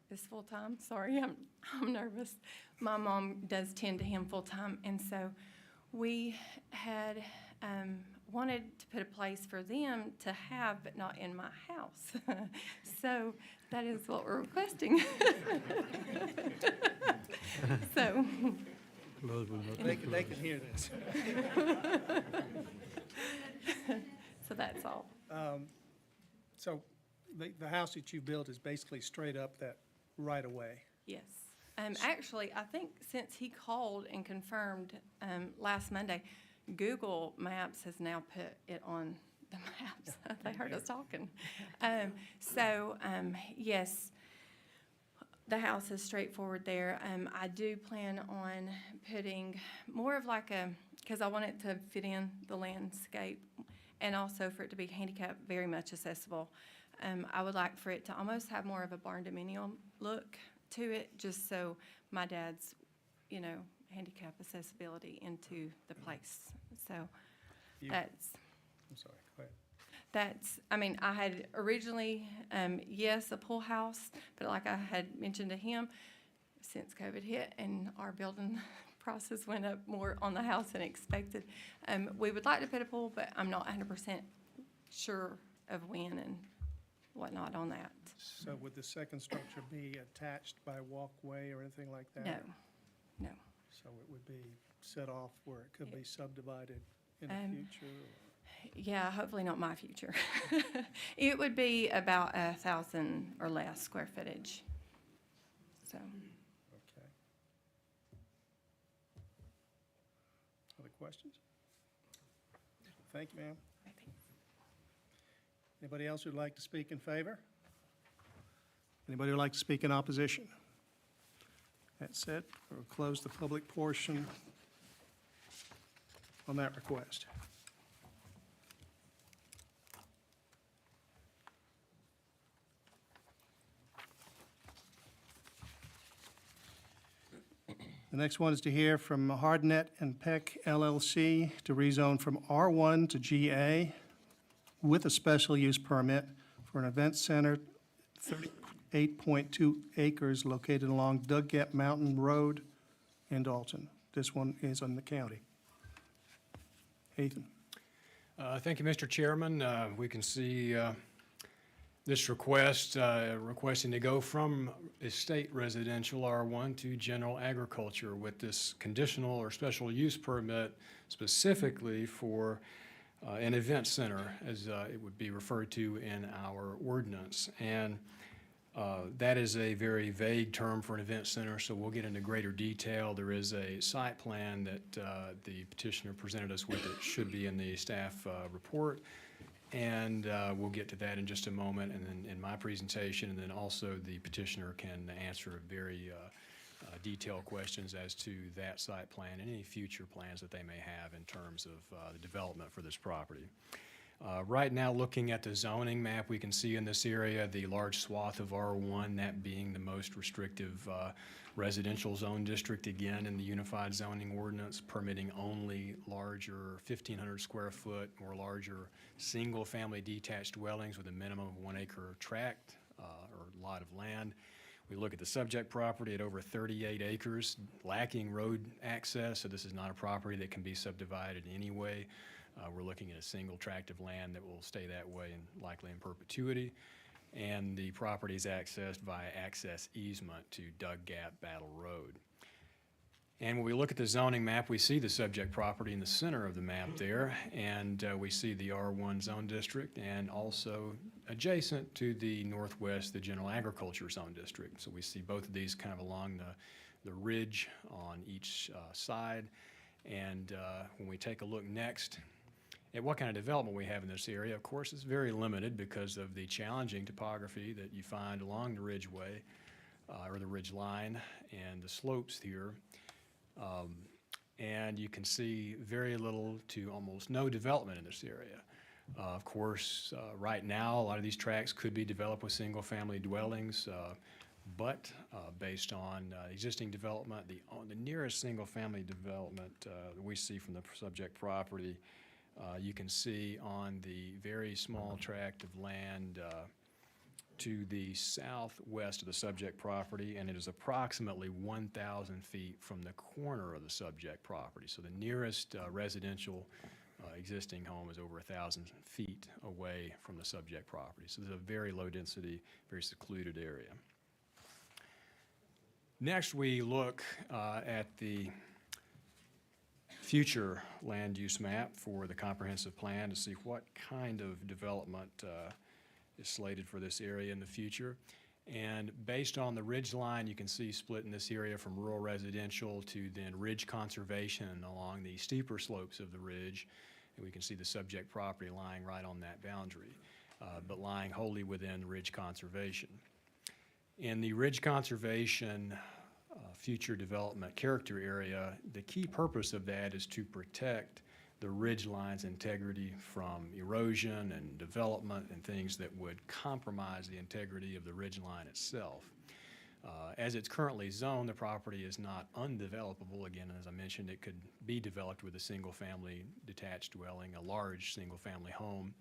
is full-time. Sorry, I'm nervous. My mom does tend to him full-time, and so we had wanted to put a place for them to have, but not in my house. So that is what we're requesting. So. They can hear this. So that's all. So the house that you built is basically straight up that right away. Yes. Actually, I think since he called and confirmed last Monday, Google Maps has now put it on the maps. They heard us talking. Yes, the house is straightforward there. I do plan on putting more of like because I want it to fit in the landscape and also for it to be handicap very much accessible. I would like for it to almost have more of a barn dominium look to it, just so my dad's, handicap accessibility into the place. So that's. I'm sorry, go ahead. That's, I had originally, yes, a pool house, but like I had mentioned to him, since COVID hit and our building process went up more on the house than expected, we would like to put a pool, but I'm not 100% sure of when and whatnot on that. So would the second structure be attached by walkway or anything like that? No. So it would be set off where it could be subdivided in the future? Yeah, hopefully not my future. It would be about 1,000 or less square footage. So. Okay. Other questions? Thank you, ma'am. Anybody else who'd like to speak in favor? Anybody who'd like to speak in opposition? That said, we'll close the public portion on that request. The next one is to hear from Hardnet and Peck LLC to rezone from R1 to GA with a special use permit for for an event center, 38.2 acres located along Dug Gap Mountain Road in Dalton. This one is in the county. Ethan? Thank you, Mr. Chairman. We can see this request, requesting to go from estate residential R1 to general agriculture with this conditional or special use permit specifically for an event center, as it would be referred to in our ordinance. And that is a very vague term for an event center, so we'll get into greater detail. There is a site plan that the petitioner presented us with that should be in the staff report. And we'll get to that in just a moment, and then in my presentation, and then also the petitioner can answer very detailed questions as to that site plan and any future plans that they may have in terms of the development for this property. Right now, looking at the zoning map, we can see in this area the large swath of R1, that being the most restrictive residential zone district, again, in the Unified Zoning Ordinance, permitting only larger 1,500 square foot or larger single-family detached dwellings with a minimum of 1 acre tract or lot of land. We look at the subject property at over 38 acres, lacking road access, so this is not a property that can be subdivided in any way. We're looking at a single tract of land that will stay that way and likely in perpetuity. And the property is accessed via access easement to Dug Gap Battle Road. And when we look at the zoning map, we see the subject property in the center of the map there, and we see the R1 zone district, and also adjacent to the northwest, the general agriculture zone district. So we see both of these kind of along the ridge on each side. And when we take a look next at what kind of development we have in this area, of course, it's very limited because of the challenging topography that you find along the ridgeway or the ridge line and the slopes here. And you can see very little to almost no development in this area. Of course, right now, a lot of these tracts could be developed with single-family dwellings, but based on existing development, the nearest single-family development that we see from the subject property, you can see on the very small tract of land to the southwest of the subject property, and it is approximately 1,000 feet from the corner of the subject property. So the nearest residential existing home is over 1,000 feet away from the subject property. So this is a very low density, very secluded area. Next, we look at the future land use map for the comprehensive plan to see what kind of development is slated for this area in the future. And based on the ridge line, you can see split in this area from rural residential to then ridge conservation along the steeper slopes of the ridge. And we can see the subject property lying right on that boundary, but lying wholly within ridge conservation. In the ridge conservation future development character area, the key purpose of that is to protect the ridge line's integrity from erosion and development and things that would compromise the integrity of the ridge line itself. As it's currently zoned, the property is not undevelopable. Again, as I mentioned, it could be developed with a single-family detached dwelling, a large single-family home.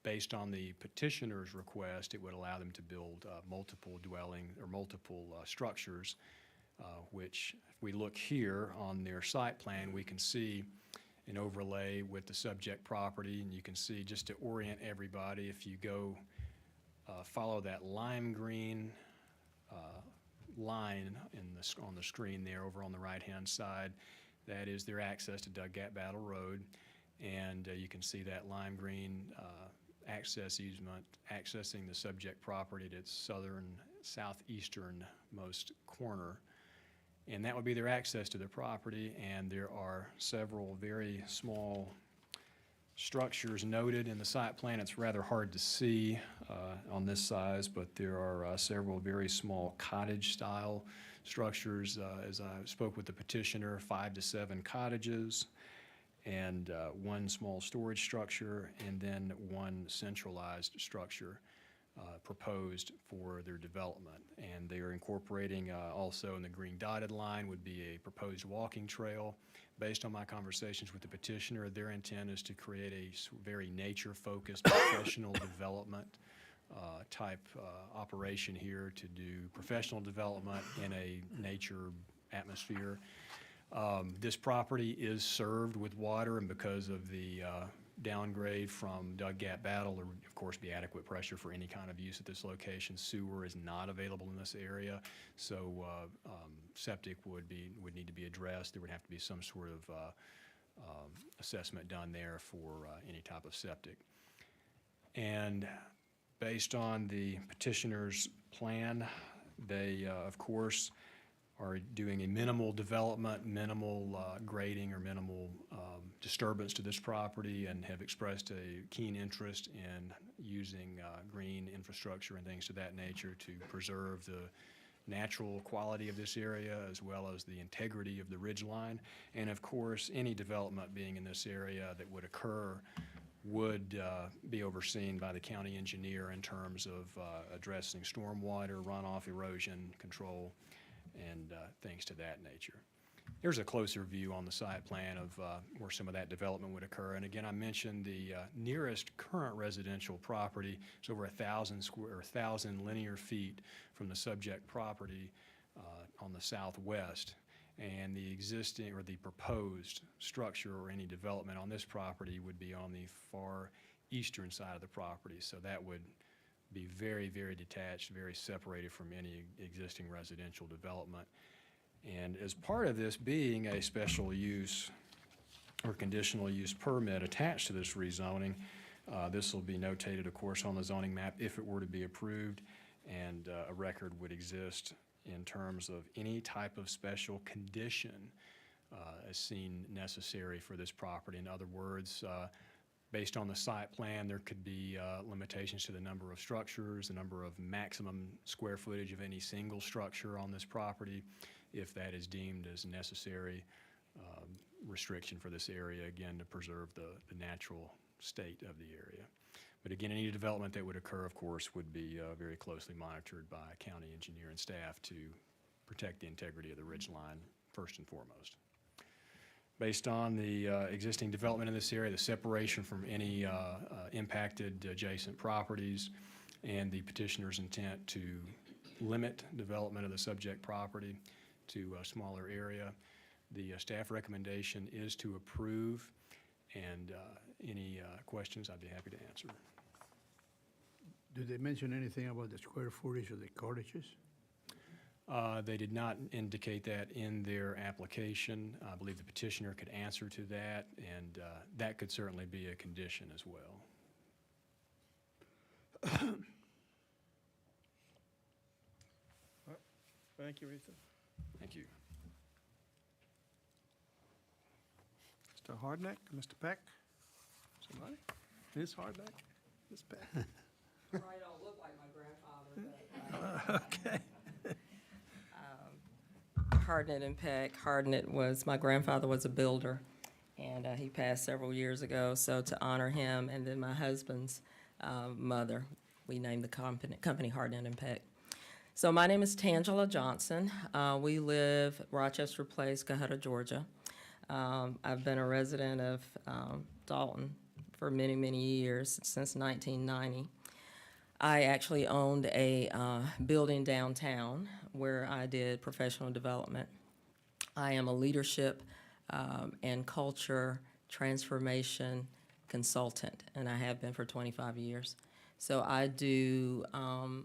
Based on the petitioner's request, it would allow them to build multiple dwelling or multiple structures, which if we look here on their site plan, we can see an overlay with the subject property, and you can see, just to orient everybody, if you go follow that lime green line on the screen there over on the right-hand side, that is their access to Dug Gap Battle Road, and you can see that lime green access easement accessing the subject property at its southeasternmost corner. And that would be their access to their property, and there are several very small structures noted in the site plan. It's rather hard to see on this size, but there are several very small cottage-style structures. As I spoke with the petitioner, 5 to 7 cottages, and 1 small storage structure, and then 1 centralized structure. proposed for their development. And they are incorporating also in the green dotted line would be a proposed walking trail. Based on my conversations with the petitioner, their intent is to create a very nature-focused professional development type operation here to do professional development in a nature atmosphere. This property is served with water, and because of the downgrade from Doug Gap Battle, there would, of course, be adequate pressure for any kind of use at this location. Sewer is not available in this area, so septic would need to be addressed. There would have to be some sort of assessment done there for any type of septic. And based on the petitioner's plan, they, of course, are doing a minimal development, minimal grading, or minimal disturbance to this property, and have expressed a keen interest in using green infrastructure and things of that nature to preserve the natural quality of this area as well as the integrity of the ridgeline. And of course, any development being in this area that would occur would be overseen by the county engineer in terms of addressing stormwater, runoff, erosion control, and things to that nature. Here's a closer view on the site plan of where some of that development would occur. And again, I mentioned the nearest current residential property is over 1,000 linear feet from the subject property on the southwest. And the existing or the proposed structure or any development on this property would be on the far eastern side of the property. So that would be very, very detached, very separated from any existing residential development. And as part of this being a special use or conditional use permit attached to this rezoning, this will be notated, of course, on the zoning map if it were to be approved, and a record would exist in terms of any type of special condition as seen necessary for this property. In other words, based on the site plan, there could be limitations to the number of structures, the number of maximum square footage of any single structure on this property, if that is deemed as necessary restriction for this area, again, to preserve the natural state of the area. But again, any development that would occur, of course, would be very closely monitored by county engineer and staff to protect the integrity of the ridgeline first and foremost. Based on the existing development in this area, the separation from any impacted adjacent properties, and the petitioner's intent to limit development of the subject property to a smaller area, the staff recommendation is to approve, and any questions I'd be happy to answer. Did they mention anything about the square footage of the cottages? They did not indicate that in their application. I believe the petitioner could answer to that, and that could certainly be a condition as well. Thank you, Ethan. Thank you. Mr. Hardneck, Mr. Peck? Somebody? Ms. Hardneck? Ms. Peck? Probably don't look like my grandfather, but. Okay. Hardnett and Peck. Hardnett was, my grandfather was a builder, and he passed several years ago. So to honor him, and then my husband's mother, we named the company Hardnett and Peck. So my name is Tangela Johnson. We live Rochester Place, Cohutta, Georgia. I've been a resident of Dalton for many, many years, since 1990. I actually owned a building downtown where I did professional development. I am a leadership and culture transformation consultant, and I have been for 25 years. So I do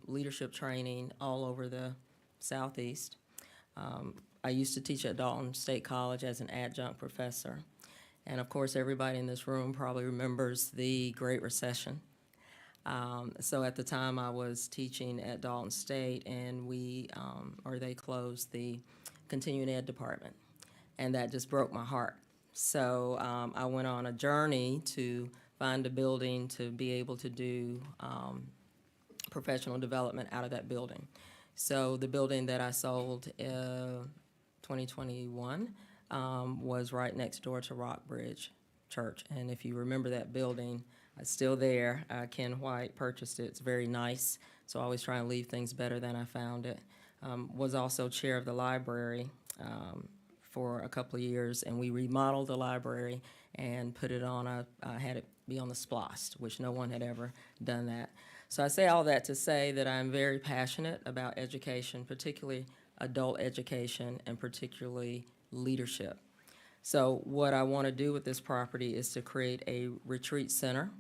leadership training all over the Southeast. I used to teach at Dalton State College as an adjunct professor. And of course, everybody in this room probably remembers the Great Recession. So at the time, I was teaching at Dalton State, and they closed the continuing ed department, and that just broke my heart. So I went on a journey to find a building to be able to do professional development out of that building. So the building that I sold 2021 was right next door to Rockbridge church. And if you remember that building, it's still there. Ken White purchased it. It's very nice. So I always try and leave things better than I found it. Was also chair of the library for a couple of years, and we remodeled the library and put it on had it be on the SPLOST, which no one had ever done that. So I say all that to say that I'm very passionate about education, particularly adult education and particularly leadership. So what I want to do with this property is to create a retreat center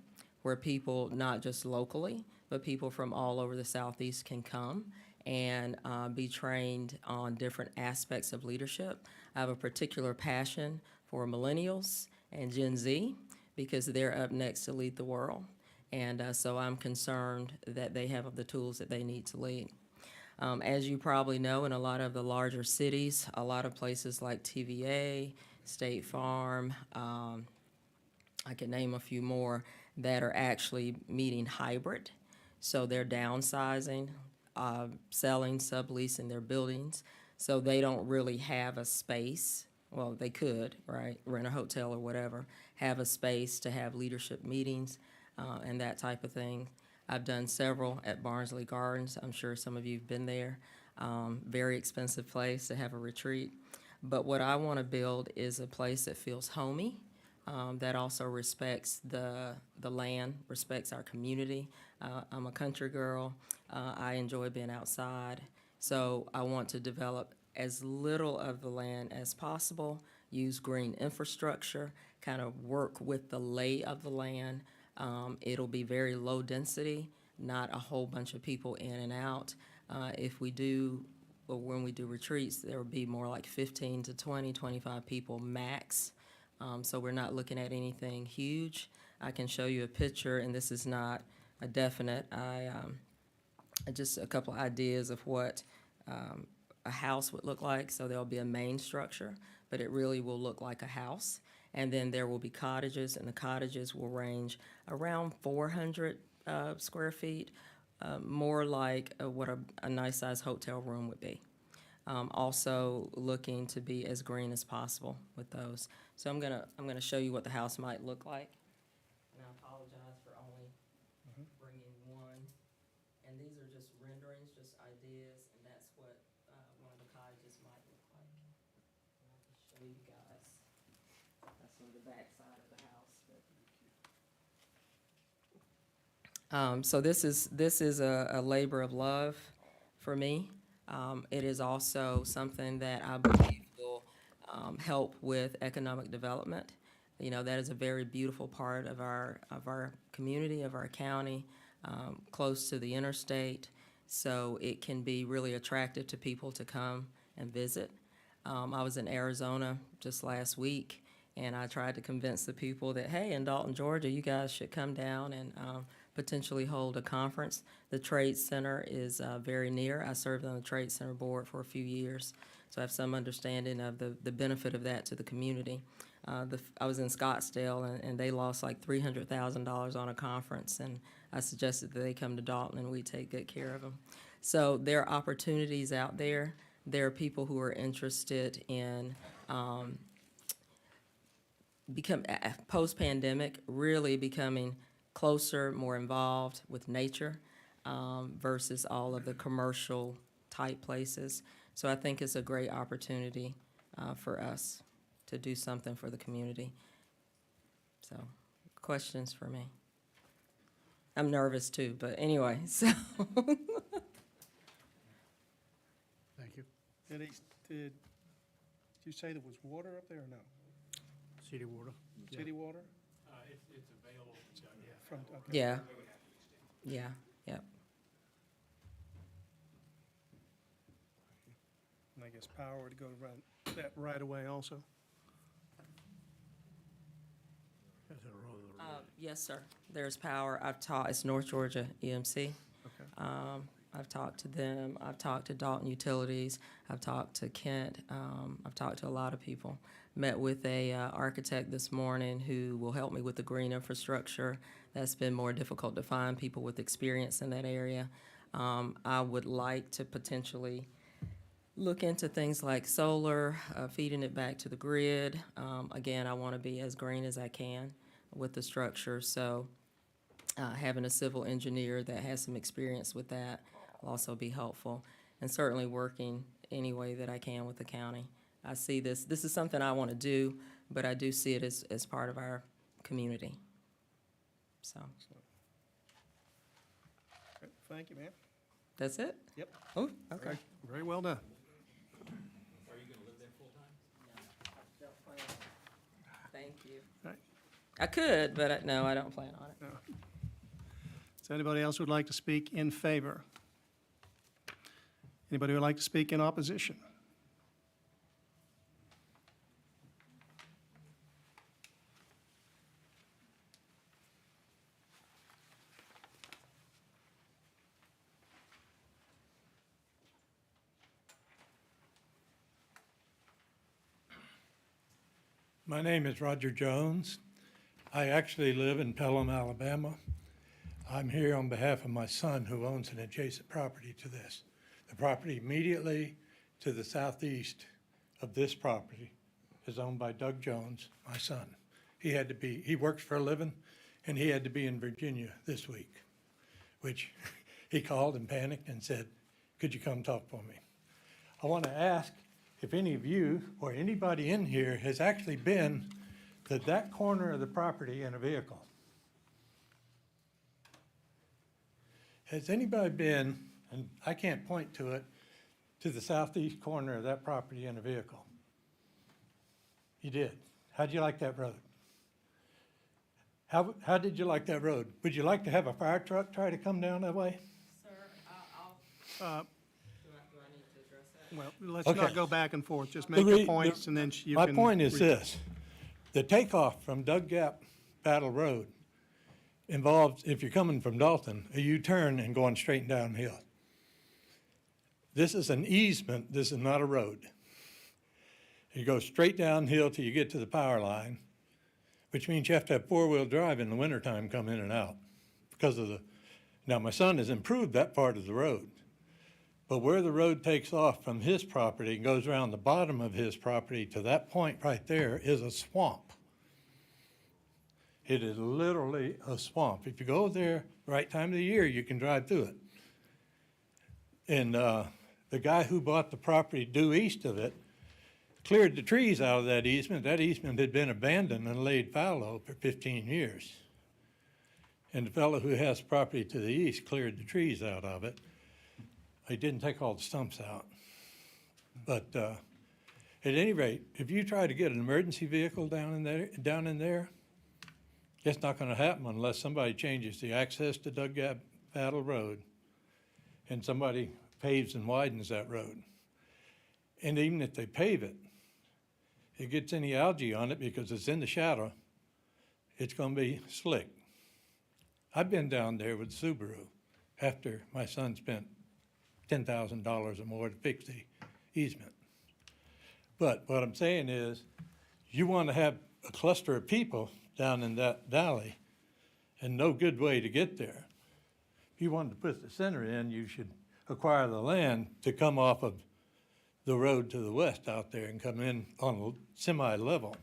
where people, not just locally, but people from all over the Southeast can come and be trained on different aspects of leadership. I have a particular passion for millennials and Gen Z because they're up next to lead the world. And so I'm concerned that they have the tools that they need to lead. As you probably know, in a lot of the larger cities, a lot of places like TVA, State Farm, I could name a few more that are actually meeting hybrid. So they're downsizing, selling, subleasing their buildings. So they don't really have a space. Well, they could, right, rent a hotel or whatever, have a space to have leadership meetings and that type of thing. I've done several at Barnsley Gardens. I'm sure some of you have been there. Very expensive place to have a retreat. But what I want to build is a place that feels homey, that also respects the land, respects our community. I'm a country girl. I enjoy being outside. So I want to develop as little of the land as possible, use green infrastructure, kind of work with the lay of the land. It'll be very low density, not a whole bunch of people in and out. If we do, or when we do retreats, there will be more like 15 to 20, 25 people max. So we're not looking at anything huge. I can show you a picture, and this is not a definite. Just a couple ideas of what a house would look like. So there'll be a main structure, but it really will look like a house. And then there will be cottages, and the cottages will range around 400 square feet, more like what a nice size hotel room would be. Also looking to be as green as possible with those. So I'm gonna show you what the house might look like. And I apologize for only bringing one. And these are just renderings, just ideas, and that's what one of the cottages might look like. And I can show you guys. That's on the back side of the house. So this is a labor of love for me. It is also something that I believe will help with economic development. You know, that is a very beautiful part of our community, of our county, close to the interstate. So it can be really attractive to people to come and visit. I was in Arizona just last week, and I tried to convince the people that, hey, in Dalton, Georgia, you guys should come down and potentially hold a conference. The Trade Center is very near. I served on the Trade Center board for a few years, so I have some understanding of the benefit of that to the community. I was in Scottsdale, and they lost like $300,000 on a conference, and I suggested that they come to Dalton and we take good care of them. So there are opportunities out there. There are people who are interested in post-pandemic, really becoming closer, more involved with nature versus all of the commercial type places. So I think it's a great opportunity for us to do something for the community. So, questions for me? I'm nervous too, but anyway, so. Thank you. Did you say there was water up there or no? City water. City water? It's available. From, okay. Yeah. Yeah, yep. And I guess power would go around that right away also? That's a road. Yes, sir. There's power. I've taught, it's North Georgia EMC. Okay. I've talked to them. I've talked to Dalton Utilities. I've talked to Kent. I've talked to a lot of people. Met with a architect this morning who will help me with the green infrastructure. That's been more difficult to find people with experience in that area. I would like to potentially look into things like solar, feeding it back to the grid. Again, I want to be as green as I can with the structure, so having a civil engineer that has some experience with that will also be helpful, and certainly working any way that I can with the county. I see this is something I want to do, but I do see it as part of our community. So, Thank you, ma'am. that's it? Yep. Oh, okay. Very well done. Are you gonna live there full-time? Thank you. Right. I could, but no, I don't plan on it. Is there anybody else who would like to speak in favor? Anybody who would like to speak in opposition? My name is Roger Jones. I actually live in Pelham, Alabama. I'm here on behalf of my son who owns an adjacent property to this. The property immediately to the southeast of this property is owned by Doug Jones, my son. He works for a living, and he had to be in Virginia this week, which he called and panicked and said, could you come talk for me? I want to ask if any of you or anybody in here has actually been to that corner of the property in a vehicle. Has anybody been, and I can't point to it, to the southeast corner of that property in a vehicle? You did. How'd you like that road? How did you like that road? Would you like to have a fire truck try to come down that way? Sir, Uh, do I need to address that? Well, let's Okay. not go back and forth. Just The make re- your points and then you My can. point is this: the takeoff from Doug Gap Battle Road involves, if you're coming from Dalton, a U-turn and going straight downhill. This is an easement, this is not a road. You go straight downhill till you get to the power line, which means you have to have four-wheel drive in the wintertime come in and out because of now my son has improved that part of the road. But where the road takes off from his property and goes around the bottom of his property to that point right there is a swamp. It is literally a swamp. If you go there right time of the year, you can drive through it. And the guy who bought the property due east of it cleared the trees out of that easement. That easement had been abandoned and laid fallow for 15 years. And the fellow who has property to the east cleared the trees out of it. He didn't take all the stumps out. But at any rate, if you try to get an emergency vehicle down in there, it's not gonna happen unless somebody changes the access to Doug Gap Battle Road and somebody paves and widens that road. And even if they pave it, it gets any algae on it because it's in the shadow, it's gonna be slick. I've been down there with Subaru after my son spent $10,000 or more to fix the easement. But what I'm saying is, you want to have a cluster of people down in that valley and no good way to get there. If you wanted to put the center in, you should acquire the land to come off of the road to the west out there and come in on a semi-level,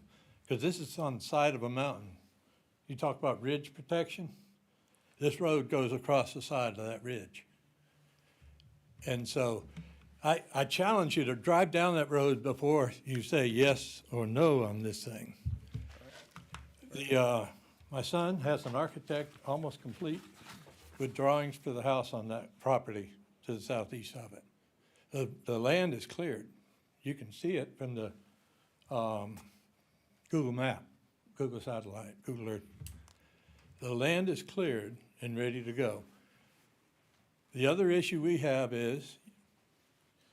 because this is on the side of a mountain. You talk about ridge protection, this road goes across the side of that ridge. And so I challenge you to drive down that road before you say yes or no on this thing. My son has an architect almost complete with drawings for the house on that property to the southeast of it. The land is cleared. You can see it from the Google map, Google satellite, Google Earth. The land is cleared and ready to go. The other issue we have is,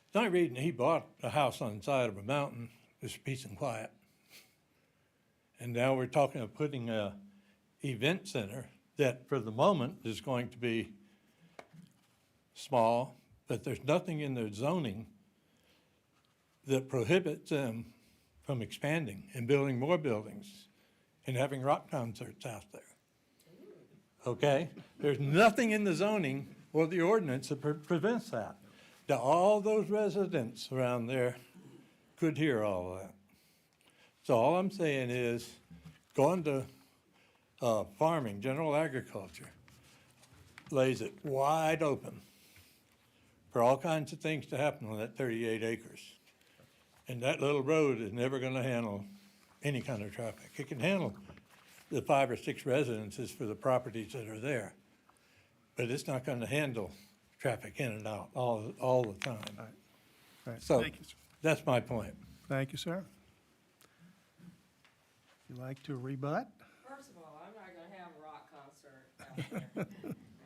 it's not reading he bought a house on the side of a mountain, just peace and quiet. And now we're talking of putting a event center that for the moment is going to be small, but there's nothing in their zoning that prohibits them from expanding and building more buildings and having rock concerts out there. Okay? There's nothing in the zoning or the ordinance that prevents that. all those residents around there could hear all that. So all I'm saying is, going to farming, general agriculture, lays it wide open for all kinds of things to happen on that 38 acres. And that little road is never gonna handle any kind of traffic. It can handle the 5 or 6 residences for the properties that are there, but it's not gonna handle traffic in and out all the time. All right, So, thank you, sir. that's my point. Thank you, sir. You like to rebut? First of all, I'm not gonna have a rock concert out there.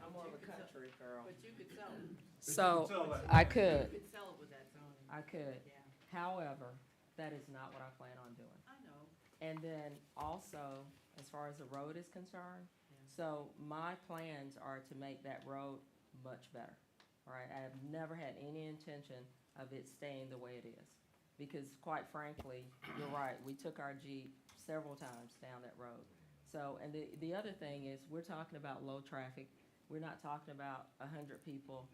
I'm more of a country girl. But you could sell it. So, I could, You could sell it with that zoning. I could. Yeah. However, that is not what I plan on doing. I know. And then also, as far as the road is concerned, so my plans are to make that road much better. All right, I have never had any intention of it staying the way it is. Because quite frankly, you're right, we took our Jeep several times down that road. So, and the other thing is, we're talking about low traffic. We're not talking about 100 people.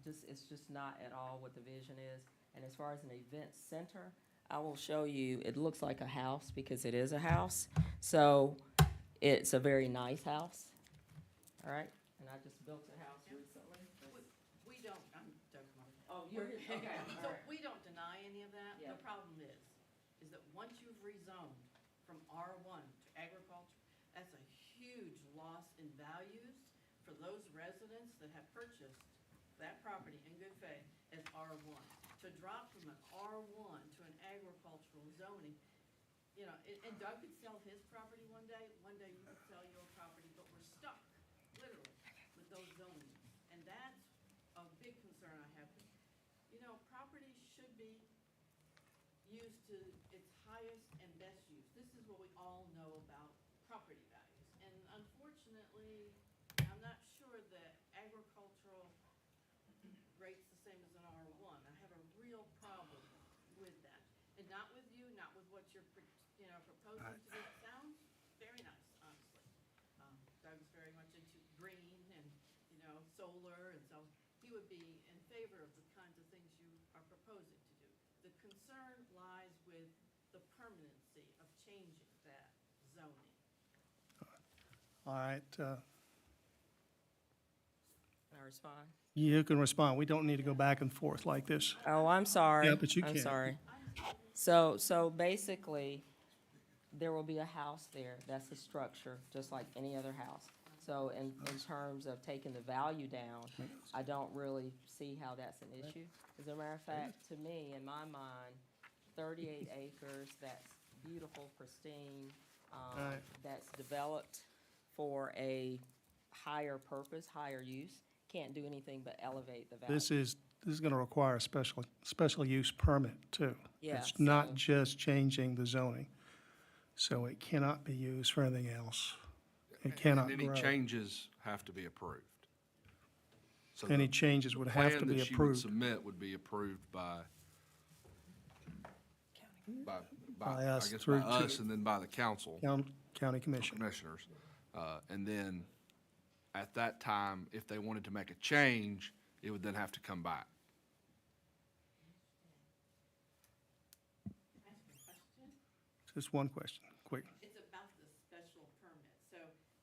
It's just not at all what the vision is. And as far as an event center, I will show you, it looks like a house because it is a house. So it's a very nice house, all right? And I just built a house recently. We don't, I'm joking. Oh, you're, okay, So all right. we don't deny any of that. Yeah. The problem is that once you've rezoned from R1 to agriculture, that's a huge loss in values for those residents that have purchased that property in good faith as R1. To drop from an R1 to an agricultural zoning, you know, and Doug could sell his property one day you could sell your property, but we're stuck, literally, with those zonings. And that's a big concern I have. You know, property should be used to its highest and best use. This is what we all know about property values. And unfortunately, I'm not sure that agricultural rates the same as an R1. I have a real problem with that. And not with you, not with what you're, proposing to do. It sounds very nice, honestly. Doug's very much into green and, solar, and so he would be in favor of the kinds of things you are proposing to do. The concern lies with the permanency of changing that zoning. All right, Can I respond? you can respond. We don't need to go back and forth like this. Oh, I'm sorry. Yeah, but you I'm can. sorry. So basically, there will be a house there. That's a structure, just like any other house. So in terms of taking the value down, I don't really see how that's an issue. As a matter of fact, to me, in my mind, 38 acres, that's beautiful, pristine, Right. that's developed for a higher purpose, higher use, can't do anything but elevate the value. This is going to require a special use permit, too. Yeah, It's not so- just changing the zoning. So it cannot be used for anything else. It cannot And any grow. changes have to be approved. So Any the changes would have to plan be that you would approved submit would be approved by, By us I guess through by us to- and then by the council, County Commission. commissioners. And then at that time, if they wanted to make a change, it would then have to come back. Ask me a question. Just one question, quick. It's about the special permit. So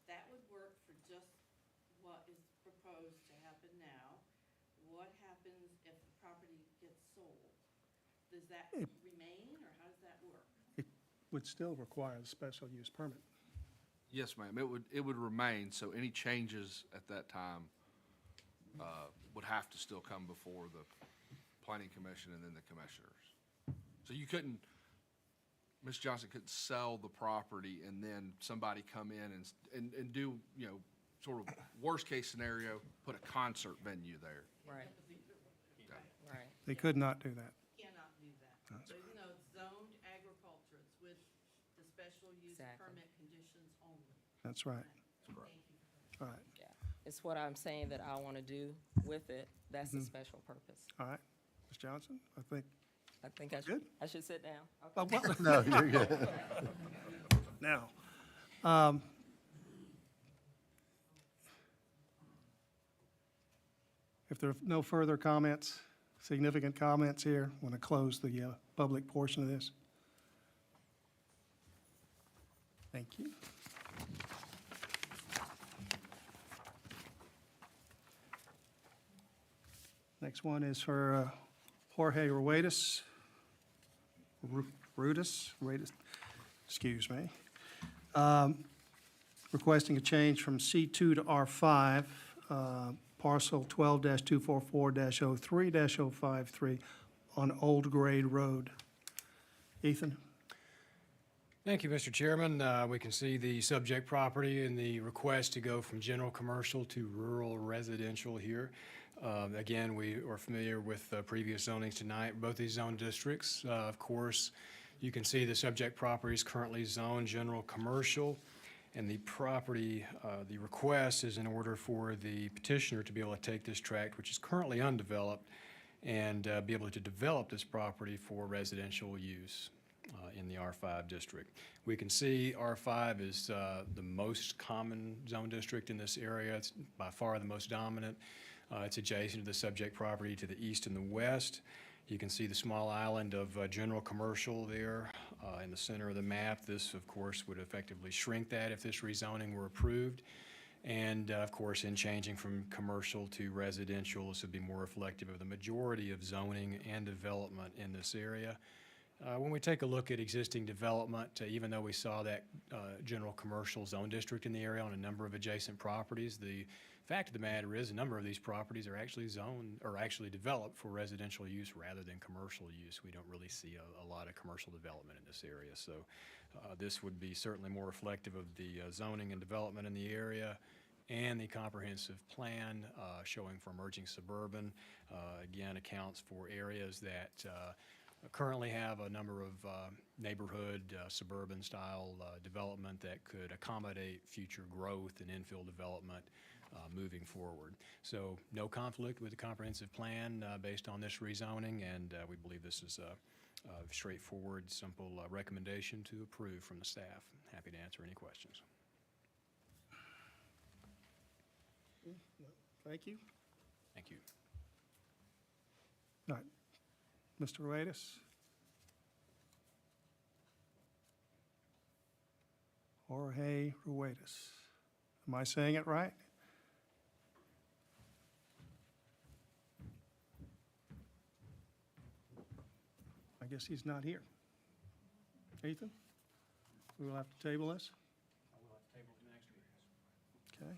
that would work for just what is proposed to happen now. What happens if the property gets sold? Does that remain, or how does that work? It would still require a special use permit. Yes, ma'am, it would remain, so any changes at that time would have to still come before the planning commission and then the commissioners. So you couldn't, Ms. Johnson couldn't sell the property and then somebody come in and do, sort of worst-case scenario, put a concert venue there. Right, right. They could not do that. Cannot do that. So even though it's zoned agriculture, it's with the special use Exactly. permit conditions only. That's right. Thank you. All right, Yeah, it's what I'm saying that I want to do with it. That's the special purpose. all right. Ms. Johnson, I think, I think Good. I should sit down. oh, well, No, you're good. now, if there are no further comments, significant comments here? Want to close the public portion of this? Thank you. Next one is for Jorge Ruedas. Ruedas, excuse me. Requesting a change from C2 to R5, parcel 12-244-03-053 on Old Grade Road. Ethan? Thank you, Mr. Chairman. We can see the subject property and the request to go from general commercial to rural residential here. Again, we are familiar with previous zonings tonight, both these zone districts. Of course, you can see the subject property is currently zoned general commercial, and the property, the request is in order for the petitioner to be able to take this tract, which is currently undeveloped, and be able to develop this property for residential use in the R5 district. We can see R5 is the most common zone district in this area. It's by far the most dominant. It's adjacent to the subject property to the east and the west. You can see the small island of general commercial there in the center of the map. This, of course, would effectively shrink that if this rezoning were approved. And, of course, in changing from commercial to residential, this would be more reflective of the majority of zoning and development in this area. When we take a look at existing development, even though we saw that general commercial zone district in the area on a number of adjacent properties, the fact of the matter is a number of these properties are actually zoned or actually developed for residential use rather than commercial use. We don't really see a lot of commercial development in this area. So this would be certainly more reflective of the zoning and development in the area and the comprehensive plan showing for emerging suburban, again, accounts for areas that currently have a number of neighborhood suburban style development that could accommodate future growth and infill development moving forward. So no conflict with the comprehensive plan based on this rezoning, and we believe this is a straightforward, simple recommendation to approve from the staff. Happy to answer any questions. Thank you. Thank you. All right. Mr. Ruedas? Jorge Ruedas. Am I saying it right? I guess he's not here. Ethan? We will have to table this? I will have to table for next week. Okay.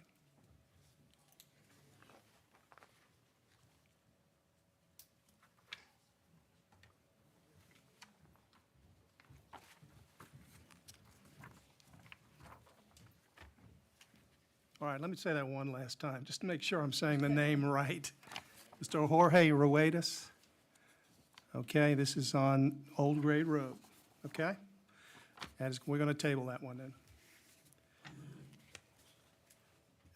All right, let me say that one last time, just to make sure I'm saying the name right. Mr. Jorge Ruedas. Okay, this is on Old Grade Road, okay? And we're going to table that one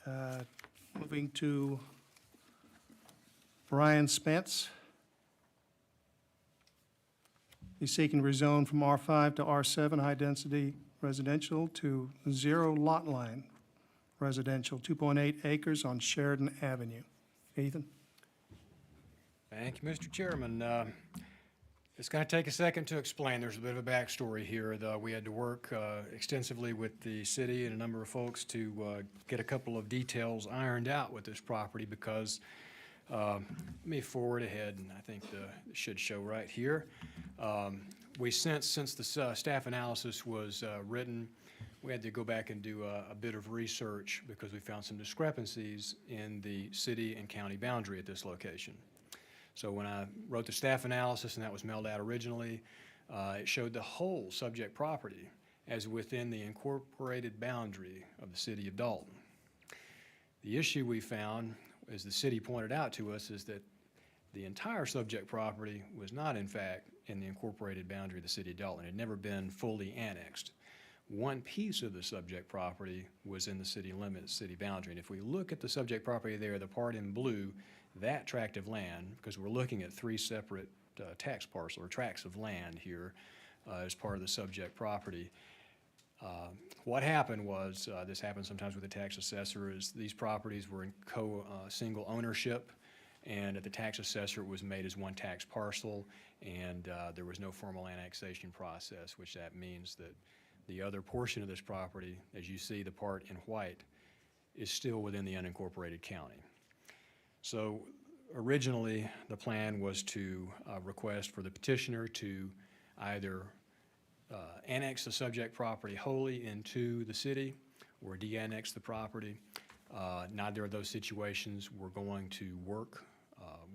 then. Moving to Brian Spence. He's seeking rezone from R5 to R7, high-density residential, to zero lot line residential, 2.8 acres on Sheridan Avenue. Ethan? Thank you, Mr. Chairman. It's going to take a second to explain. There's a bit of a backstory here. We had to work extensively with the city and a number of folks to get a couple of details ironed out with this property because, let me forward ahead, and I think it should show right here. Since the staff analysis was written, we had to go back and do a bit of research because we found some discrepancies in the city and county boundary at this location. So when I wrote the staff analysis, and that was mailed out originally, it showed the whole subject property as within the incorporated boundary of the city of Dalton. The issue we found, as the city pointed out to us, is that the entire subject property was not, in fact, in the incorporated boundary of the city of Dalton. It had never been fully annexed. One piece of the subject property was in the city limits, city boundary. And if we look at the subject property there, the part in blue, that tract of land, because we're looking at three separate tax parcels or tracts of land here as part of the subject property. What happened was, this happens sometimes with the tax assessor, is these properties were in single ownership, and at the tax assessor, it was made as one tax parcel, and there was no formal annexation process, which that means that the other portion of this property, as you see the part in white, is still within the unincorporated county. So originally, the plan was to request for the petitioner to either annex the subject property wholly into the city or de-annex the property. Neither of those situations were going to work.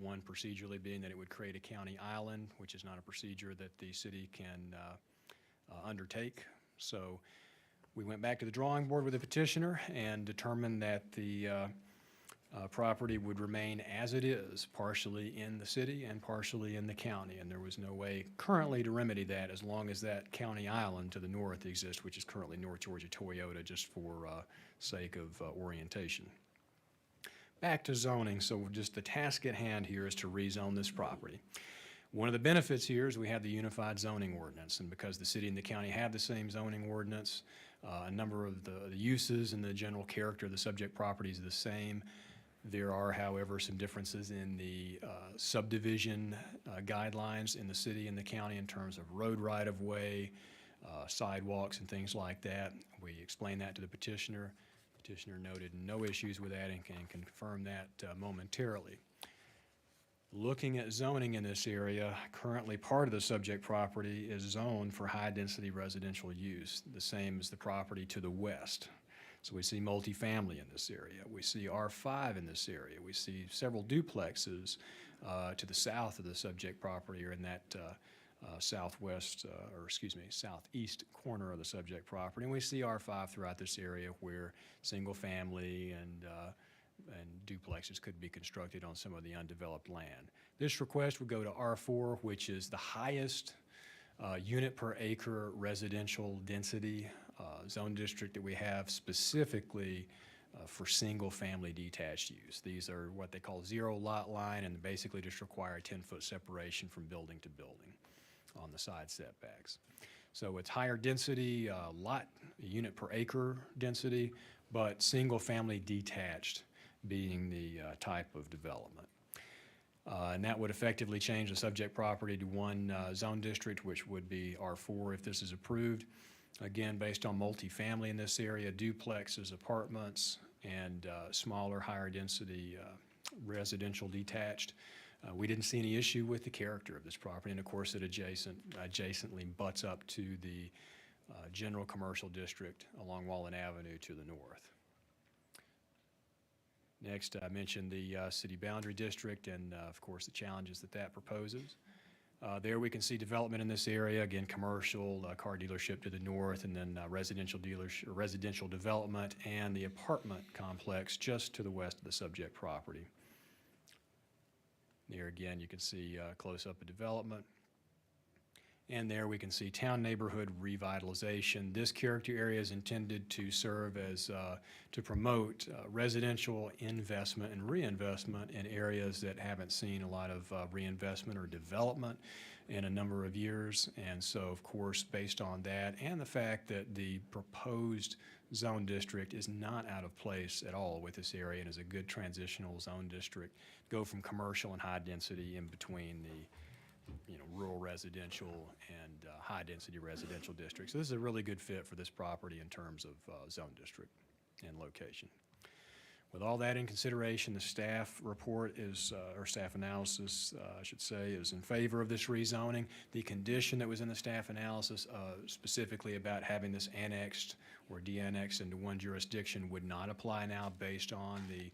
One procedurally being that it would create a county island, which is not a procedure that the city can undertake. So we went back to the drawing board with the petitioner and determined that the property would remain as it is, partially in the city and partially in the county. And there was no way currently to remedy that as long as that county island to the north exists, which is currently North Georgia Toyota, just for sake of orientation. Back to zoning, so just the task at hand here is to rezone this property. One of the benefits here is we have the unified zoning ordinance, and because the city and the county have the same zoning ordinance, a number of the uses and the general character of the subject property is the same. There are, however, some differences in the subdivision guidelines in the city and the county in terms of road right-of-way, sidewalks, and things like that. We explained that to the petitioner. Petitioner noted no issues with that and can confirm that momentarily. Looking at zoning in this area, currently part of the subject property is zoned for high-density residential use, the same as the property to the west. So we see multifamily in this area. We see R5 in this area. We see several duplexes to the south of the subject property or in that southeast corner of the subject property. And we see R5 throughout this area where single family and duplexes could be constructed on some of the undeveloped land. This request would go to R4, which is the highest unit per acre residential density zone district that we have specifically for single-family detached use. These are what they call zero lot line and basically just require a 10-foot separation from building to building on the side setbacks. So it's higher density, unit per acre density, but single-family detached being the type of development. And that would effectively change the subject property to one zone district, which would be R4 if this is approved. Again, based on multifamily in this area, duplexes, apartments, and smaller, higher density residential detached. We didn't see any issue with the character of this property, and of course it adjacently butts up to the general commercial district along Wallen Avenue to the north. Next, I mentioned the city boundary district and, of course, the challenges that that proposes. There we can see development in this area, again, commercial, car dealership to the north, and then residential development and the apartment complex just to the west of the subject property. There again, you can see close-up of development. And there we can see town neighborhood revitalization. This character area is intended to serve as, to promote residential investment and reinvestment in areas that haven't seen a lot of reinvestment or development in a number of years. And so, of course, based on that and the fact that the proposed zone district is not out of place at all with this area and is a good transitional zone district, go from commercial and high density in between the rural residential and high-density residential districts. So this is a really good fit for this property in terms of zone district and location. With all that in consideration, the staff report is, or staff analysis, I should say, is in favor of this rezoning. The condition that was in the staff analysis specifically about having this annexed or de-annexed into one jurisdiction would not apply now based on the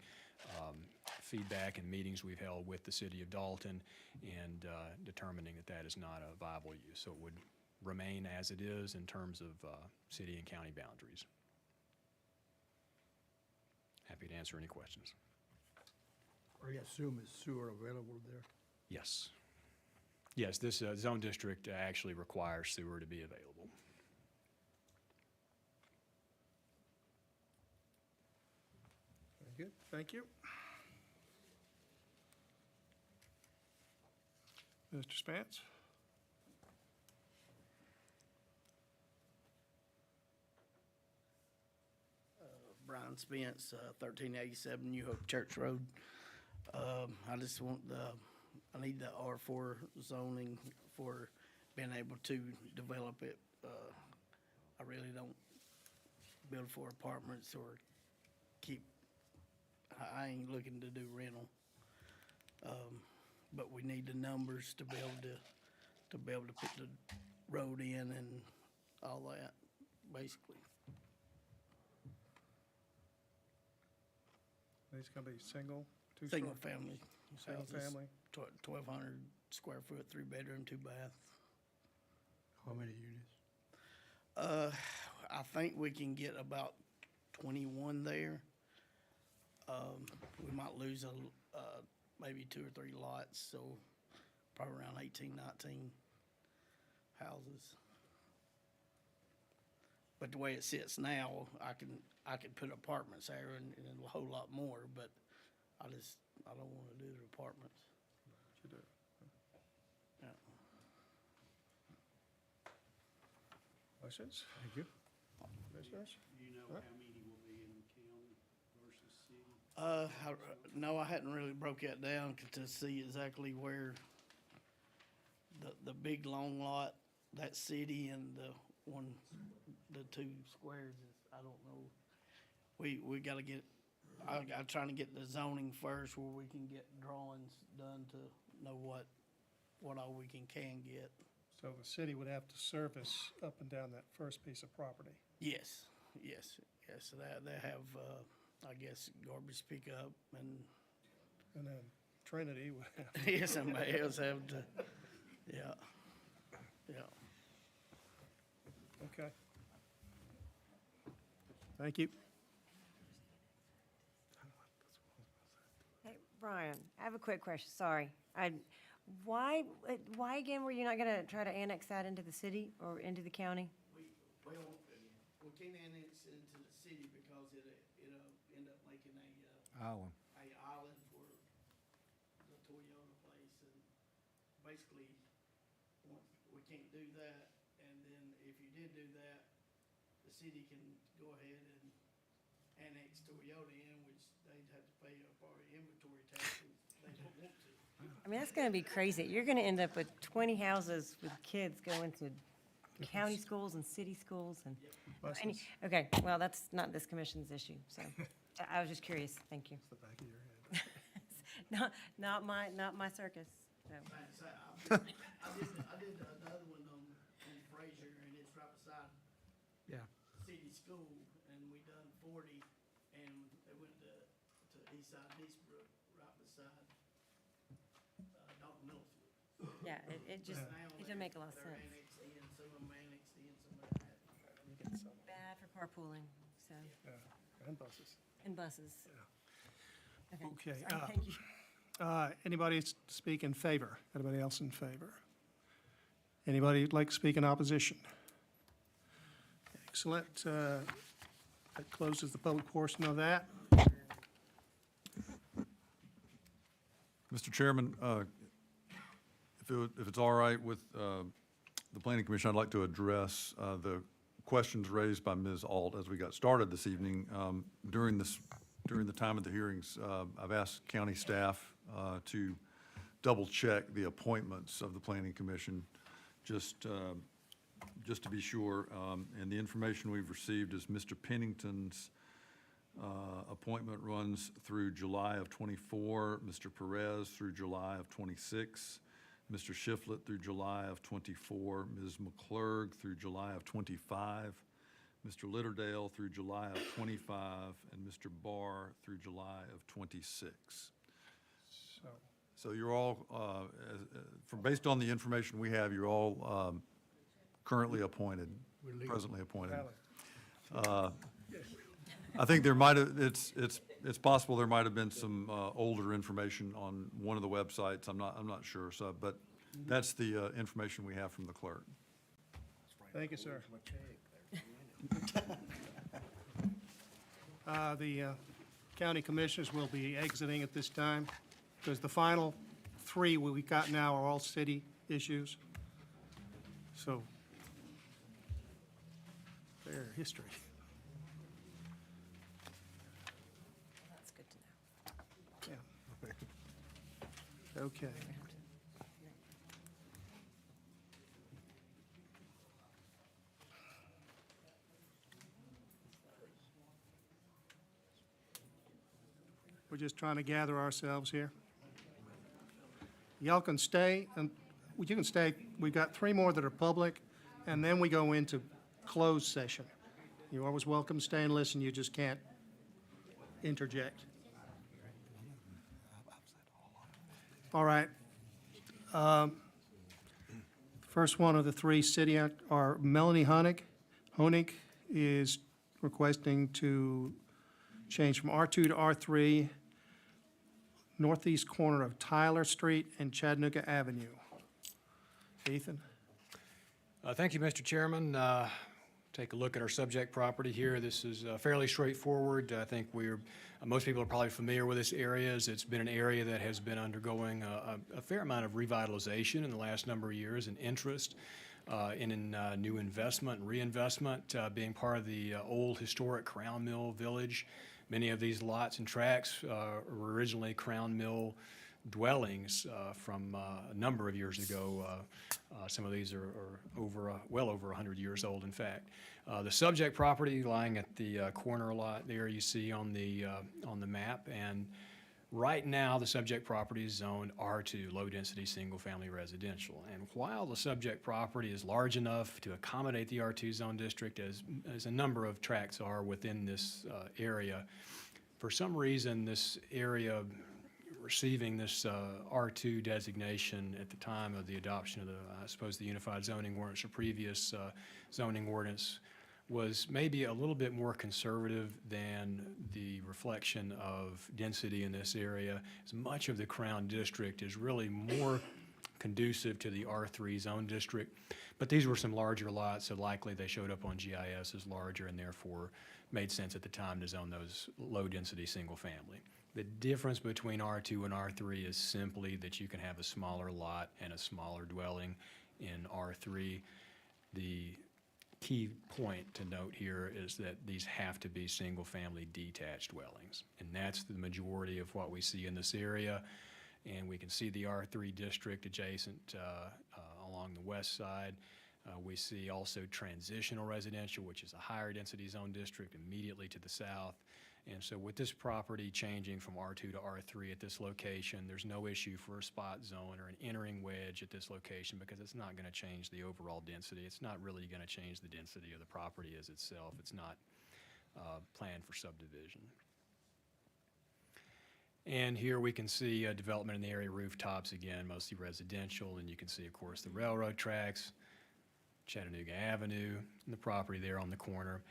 feedback and meetings we've held with the city of Dalton and determining that that is not a viable use. So it would remain as it is in terms of city and county boundaries. Happy to answer any questions. I assume is sewer available there? Yes. Yes, this zone district actually requires sewer to be available. Very good, thank you. Mr. Spence? Brian Spence, 1387 New Hope Church Road. I just want I need the R4 zoning for being able to develop it. I really don't build for apartments or keep, I ain't looking to do rental. But we need the numbers to be able to put the road in and all that, basically. It's gonna be single, two-story? Single family. Single houses, family? 1,200 square foot, 3-bedroom, 2-bath. How many units? I think we can get about 21 there. We might lose maybe 2 or 3 lots, so probably around 18, 19 houses. But the way it sits now, I could put apartments there and a whole lot more, but I don't wanna do the apartments. You do. Yeah. Questions? Thank you. Commissioners? Do you know how many will be in the county versus city? No, I hadn't really broke that down to see exactly where the big long lot, that city, and the 2 squares is, I don't know. We gotta get, I'm trying to get the zoning first where we can get drawings done to know what all we can get. So the city would have to service up and down that first piece of property? Yes. They have, I guess, garbage pickup and And then Trinity would have. yeah, somebody else have to, yeah. Okay. Thank you. Hey, Brian, I have a quick question, sorry. Why again were you not gonna try to annex that into the city or into the county? We can't annex it into the city because it'll end up making Island. a island for the Toyota place, and basically, we can't do that, and then if you did do that, the city can go ahead and annex Toyota in, which they'd have to pay up our inventory taxes, they don't want to. I mean, that's gonna be crazy. You're gonna end up with 20 houses with kids going to county schools and city schools and. Buses. Okay, well, that's not this commission's issue, so I was just curious, thank you. The back of your head. Not my circus, so. I did the other one on Fraser, and it's right beside Yeah. city school, and we done 40, and they went to Eastside, Eastbrook, right beside, Dalton Middle School. Yeah, it just, it didn't make a lot of They're sense. annexed in, some of them annexed in, some of them hadn't. Bad for carpooling, so, Yeah, and buses. and buses. Okay, Sorry, thank you. Anybody speak in favor? Anybody else in favor? Anybody like to speak in opposition? Excellent. That closes the public portion of that. Mr. Chairman, if it's all right with the Planning Commission, I'd like to address the questions raised by Ms. Alt as we got started this evening. During the time of the hearings, I've asked county staff to double-check the appointments of the Planning Commission, just to be sure. And the information we've received is Mr. Pennington's appointment runs through July of '24, Mr. Perez through July of '26, Mr. Shiflett through July of '24, Ms. McClurg through July of '25, Mr. Litterdale through July of '25, and Mr. Barr through July of '26. So you're all, based on the information we have, you're all currently appointed, presently appointed. I think there might have, it's possible there might have been some older information on one of the websites. I'm not sure, so, but that's the information we have from the clerk. Thank you, sir. The county commissioners will be exiting at this time, because the final 3 we got now are all city issues. So, they're history. That's good to know. Yeah. Okay. We're just trying to gather ourselves here. Y'all can stay, and you can stay. We've got 3 more that are public, and then we go into closed session. You're always welcome to stay and listen, you just can't interject. All right. First one of the 3 city are Melanie Honig. Honig is requesting to change from R2 to R3, northeast corner of Tyler Street and Chattanooga Avenue. Ethan? Thank you, Mr. Chairman. Take a look at our subject property here. This is fairly straightforward. I think most people are probably familiar with this area, as it's been an area that has been undergoing a fair amount of revitalization in the last number of years, and interest in new investment and reinvestment, being part of the old historic Crown Mill Village. Many of these lots and tracts were originally Crown Mill dwellings from a number of years ago. Some of these are well over 100 years old, in fact. The subject property lying at the corner lot there you see on the map, and right now the subject property is zoned R2, low-density single-family residential. And while the subject property is large enough to accommodate the R2 zone district, as a number of tracts are within this area, for some reason this area receiving this R2 designation at the time of the adoption of the Unified Zoning Ordinance or previous zoning ordinance was maybe a little bit more conservative than the reflection of density in this area, as much of the Crown District is really more conducive to the R3 zone district. But these were some larger lots, so likely they showed up on GIS as larger and therefore made sense at the time to zone those low-density single-family. The difference between R2 and R3 is simply that you can have a smaller lot and a smaller dwelling in R3. The key point to note here is that these have to be single-family detached dwellings, and that's the majority of what we see in this area. And we can see the R3 district adjacent along the west side. We see also transitional residential, which is a higher density zone district immediately to the south. And so with this property changing from R2 to R3 at this location, there's no issue for a spot zone or an entering wedge at this location, because it's not going to change the overall density. It's not really going to change the density of the property as itself. It's not planned for subdivision. And here we can see development in the area, rooftops again, mostly residential, and you can see, of course, the railroad tracks, Chattanooga Avenue, and the property there on the corner.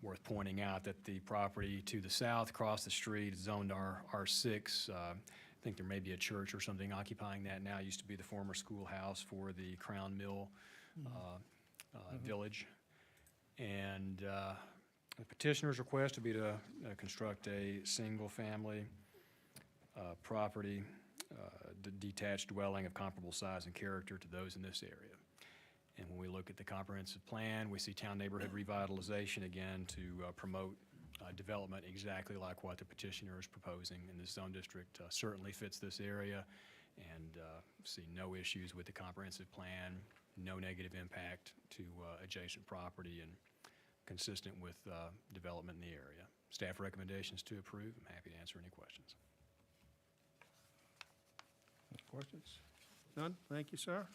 Worth pointing out that the property to the south across the street is zoned R6. I think there may be a church or something occupying that now. It used to be the former schoolhouse for the Crown Mill Village. And the petitioner's request would be to construct a single-family property, detached dwelling of comparable size and character to those in this area. And when we look at the comprehensive plan, we see town neighborhood revitalization again to promote development exactly like what the petitioner is proposing. And this zone district certainly fits this area, and see no issues with the comprehensive plan, no negative impact to adjacent property, and consistent with development in the area. Staff recommendations to approve. I'm happy to answer any questions. Questions? None? Thank you, sir.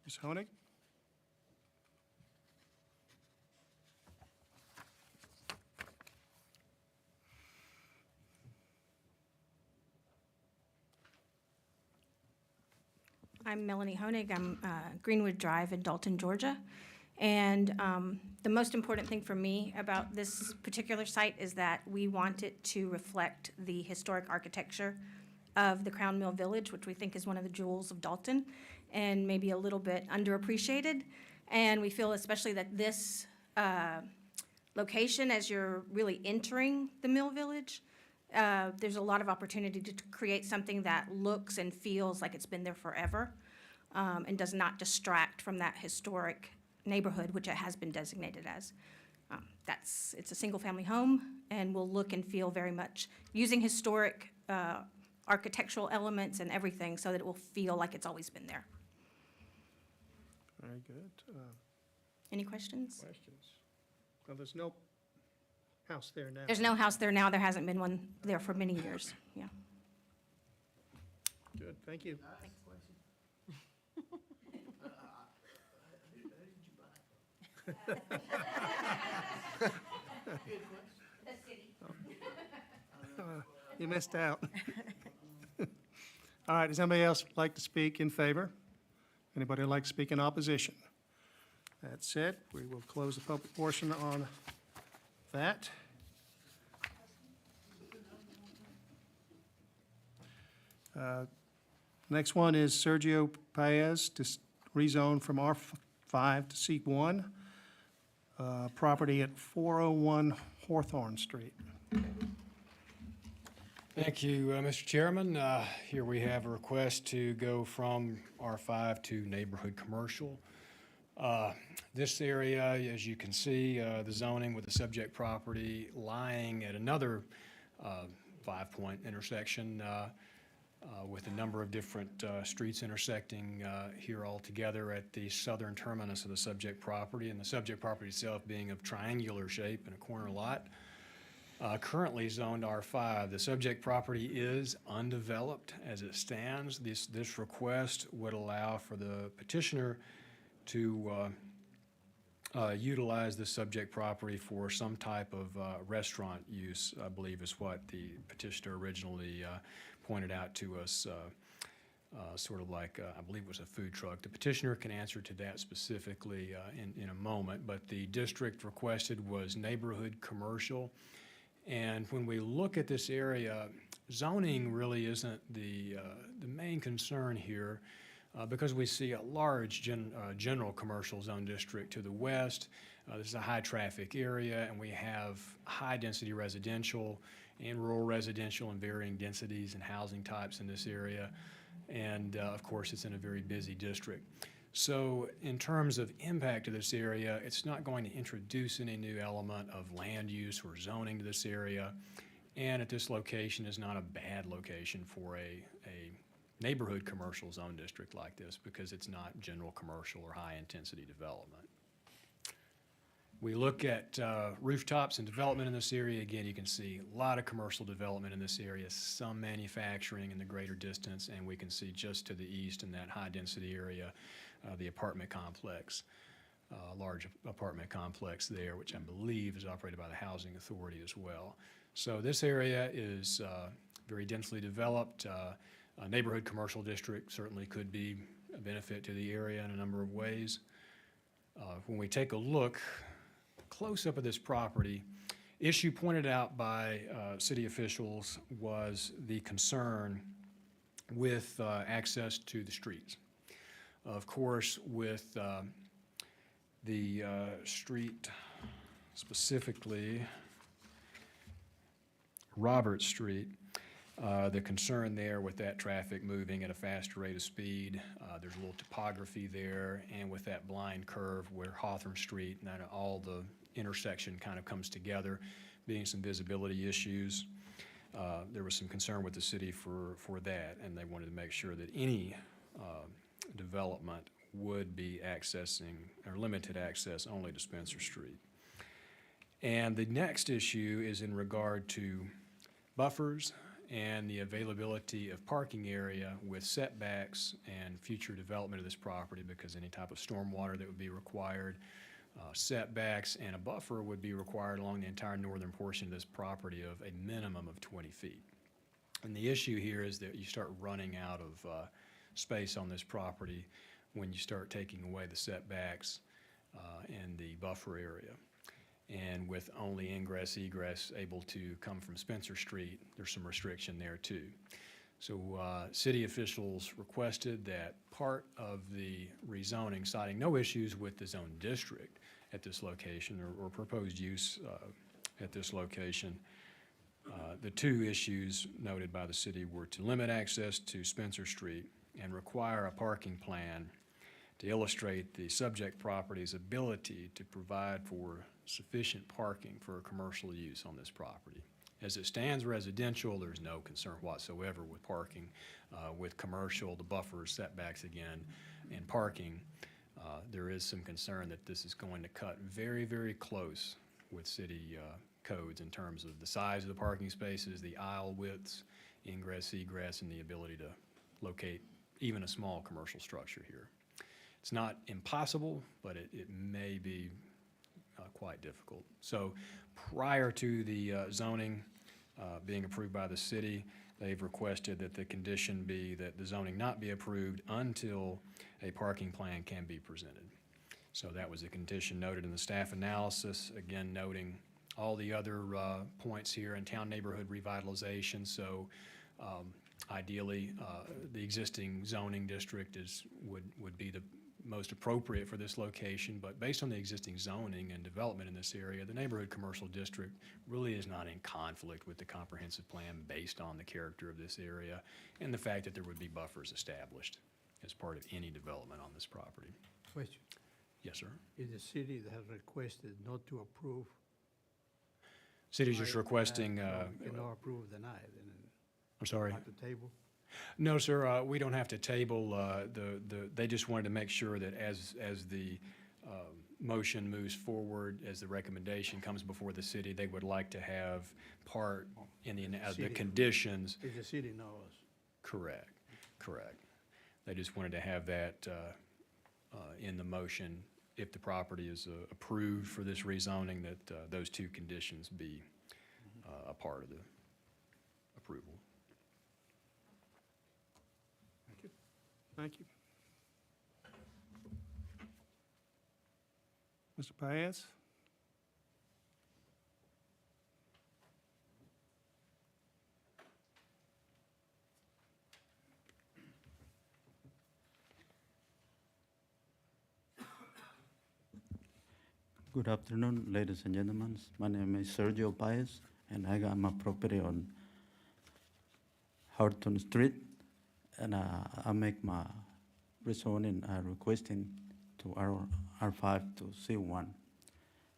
Ms. Honig? I'm Melanie Honig. I'm Greenwood Drive in Dalton, Georgia. And the most important thing for me about this particular site is that we want it to reflect the historic architecture of the Crown Mill Village, which we think is one of the jewels of Dalton and maybe a little bit underappreciated. And we feel especially that this location, as you're really entering the Mill Village, there's a lot of opportunity to create something that looks and feels like it's been there forever, and does not distract from that historic neighborhood, which it has been designated as. It's a single-family home, and will look and feel very much, using historic architectural elements and everything, so that it will feel like it's always been there. Very good. Any questions? Questions? Well, there's no house there now. There's no house there now. There hasn't been one there for many years, yeah. Good, thank you. You missed out. All right, does anybody else like to speak in favor? Anybody like to speak in opposition? That said, we will close the public portion on that. Next one is Sergio Paez to rezone from R5 to C1, property at 401 Hawthorne Street. Thank you, Mr. Chairman. Here we have a request to go from R5 to neighborhood commercial. This area, as you can see, the zoning with the subject property lying at another 5-point intersection with a number of different streets intersecting here all together at the southern terminus of the subject property, and the subject property itself being of triangular shape and a corner lot. Currently zoned R5. The subject property is undeveloped as it stands. This request would allow for the petitioner to utilize the subject property for some type of restaurant use, I believe is what the petitioner originally pointed out to us, sort of like, I believe it was a food truck. The petitioner can answer to that specifically in a moment, but the district requested was neighborhood commercial. And when we look at this area, zoning really isn't the main concern here because we see a large general commercial zone district to the west. This is a high-traffic area, and we have high-density residential and rural residential and varying densities and housing types in this area. And, of course, it's in a very busy district. So in terms of impact to this area, it's not going to introduce any new element of land use or zoning to this area. And at this location is not a bad location for a neighborhood commercial zone district like this because it's not general commercial or high-intensity development. We look at rooftops and development in this area. Again, you can see a lot of commercial development in this area, some manufacturing in the greater distance, and we can see just to the east in that high-density area the apartment complex, large apartment complex there, which I believe is operated by the Housing Authority as well. So this area is very densely developed. A neighborhood commercial district certainly could be a benefit to the area in a number of ways. When we take a look close up at this property, issue pointed out by city officials was the concern with access to the streets. Of course, with the street, specifically Robert Street, the concern there with that traffic moving at a faster rate of speed, there's a little topography there, and with that blind curve where Hawthorne Street and that all the intersection kind of comes together, being some visibility issues. There was some concern with the city for that, and they wanted to make sure that any development would be accessing or limited access only to Spencer Street. And the next issue is in regard to buffers and the availability of parking area with setbacks and future development of this property, because any type of stormwater that would be required, setbacks and a buffer would be required along the entire northern portion of this property of a minimum of 20 feet. And the issue here is that you start running out of space on this property when you start taking away the setbacks and the buffer area. And with only ingress, egress able to come from Spencer Street, there's some restriction there too. So city officials requested that part of the rezoning, citing no issues with the zone district at this location or proposed use at this location. The two issues noted by the city were to limit access to Spencer Street and require a parking plan to illustrate the subject property's ability to provide for sufficient parking for commercial use on this property. As it stands residential, there's no concern whatsoever with parking. With commercial, the buffer setbacks again, and parking, there is some concern that this is going to cut very, very close with city codes in terms of the size of the parking spaces, the aisle widths, ingress, egress, and the ability to locate even a small commercial structure here. It's not impossible, but it may be quite difficult. So prior to the zoning being approved by the city, they've requested that the condition be that the zoning not be approved until a parking plan can be presented. So that was a condition noted in the staff analysis, again noting all the other points here in town neighborhood revitalization. So ideally, the existing zoning district would be the most appropriate for this location, but based on the existing zoning and development in this area, the neighborhood commercial district really is not in conflict with the comprehensive plan based on the character of this area and the fact that there would be buffers established as part of any development on this property. Question, Yes, sir. is the city that has requested not to approve? City's just requesting, Cannot approve, deny it, and I'm sorry. at the table? No, sir, we don't have to table, they just wanted to make sure that as the motion moves forward, as the recommendation comes before the city, they would like to have part in the City. conditions. If the city knows. Correct. They just wanted to have that in the motion, if the property is approved for this rezoning, that those two conditions be a part of the approval. Thank you. Mr. Paez? Good afternoon, ladies and gentlemen. My name is Sergio Paez, and I got my property on Horton Street, and I make my rezoning requesting to R5 to C1.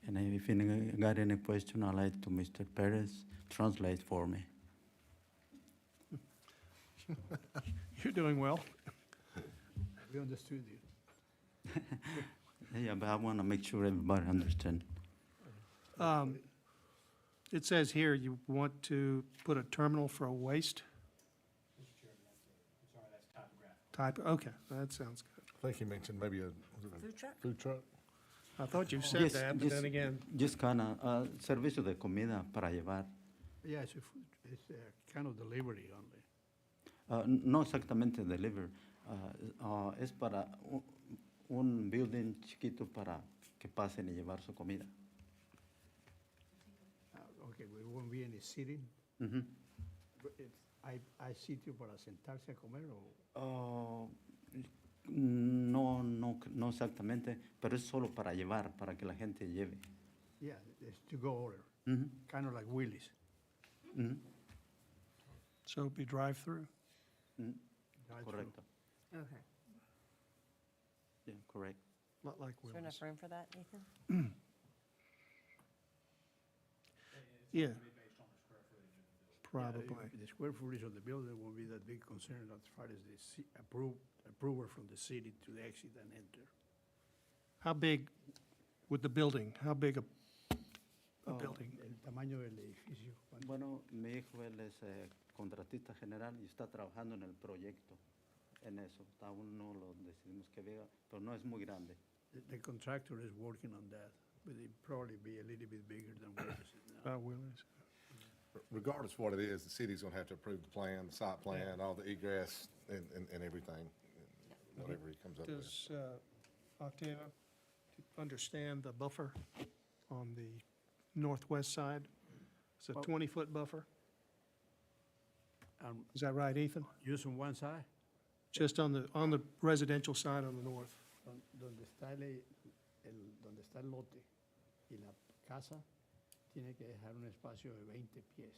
And if you got any question, I'd like to Mr. Perez translate for me. You're doing well. We understood you. Yeah, but I want to make sure everybody understands. It says here you want to put a terminal for a waste? Okay, that sounds good. I think you mentioned maybe a Food truck? food truck. I thought you said that, but then again, Just kind of servicio de comida para llevar. Yeah, it's kind of delivery only. No exactamente deliver. Es para un building chiquito para que pasen y llevar su comida. Okay, we won't be any sitting. Ujú. ¿Hay sitio para sentarse a comer o? No exactamente, pero es solo para llevar, para que la gente lleve. Yeah, it's to go order, Ujú, kind of like Willie's. ujú, so it'd be drive-through? ujú. Drive-through. Correcto. Okay. Yeah, correct. Not like Is there Willie's. enough room for that, Ethan? Yeah. Yeah, Probably. The square footage of the building won't be that big concern as far as the approval from the city to exit and enter. How big with the building? How big a Oh, building? El tamaño del edificio. Bueno, mi hijo, él es contratista general y está trabajando en el proyecto, en eso. Aún no lo decidimos que vea, pero no es muy grande. The contractor is working on that, but it'd probably be a little bit bigger than Willie's is now. Willie's. Regardless of what it is, the city's gonna have to approve the plan, the site plan, all the egress and everything, whatever he comes up with. Does Octavia understand the buffer on the northwest side? It's a Well- 20-foot buffer? Is that right, Ethan? Just on one side, Just on the residential side on the north? donde está donde está el lote y la casa, tiene que dejar un espacio de 20 pies.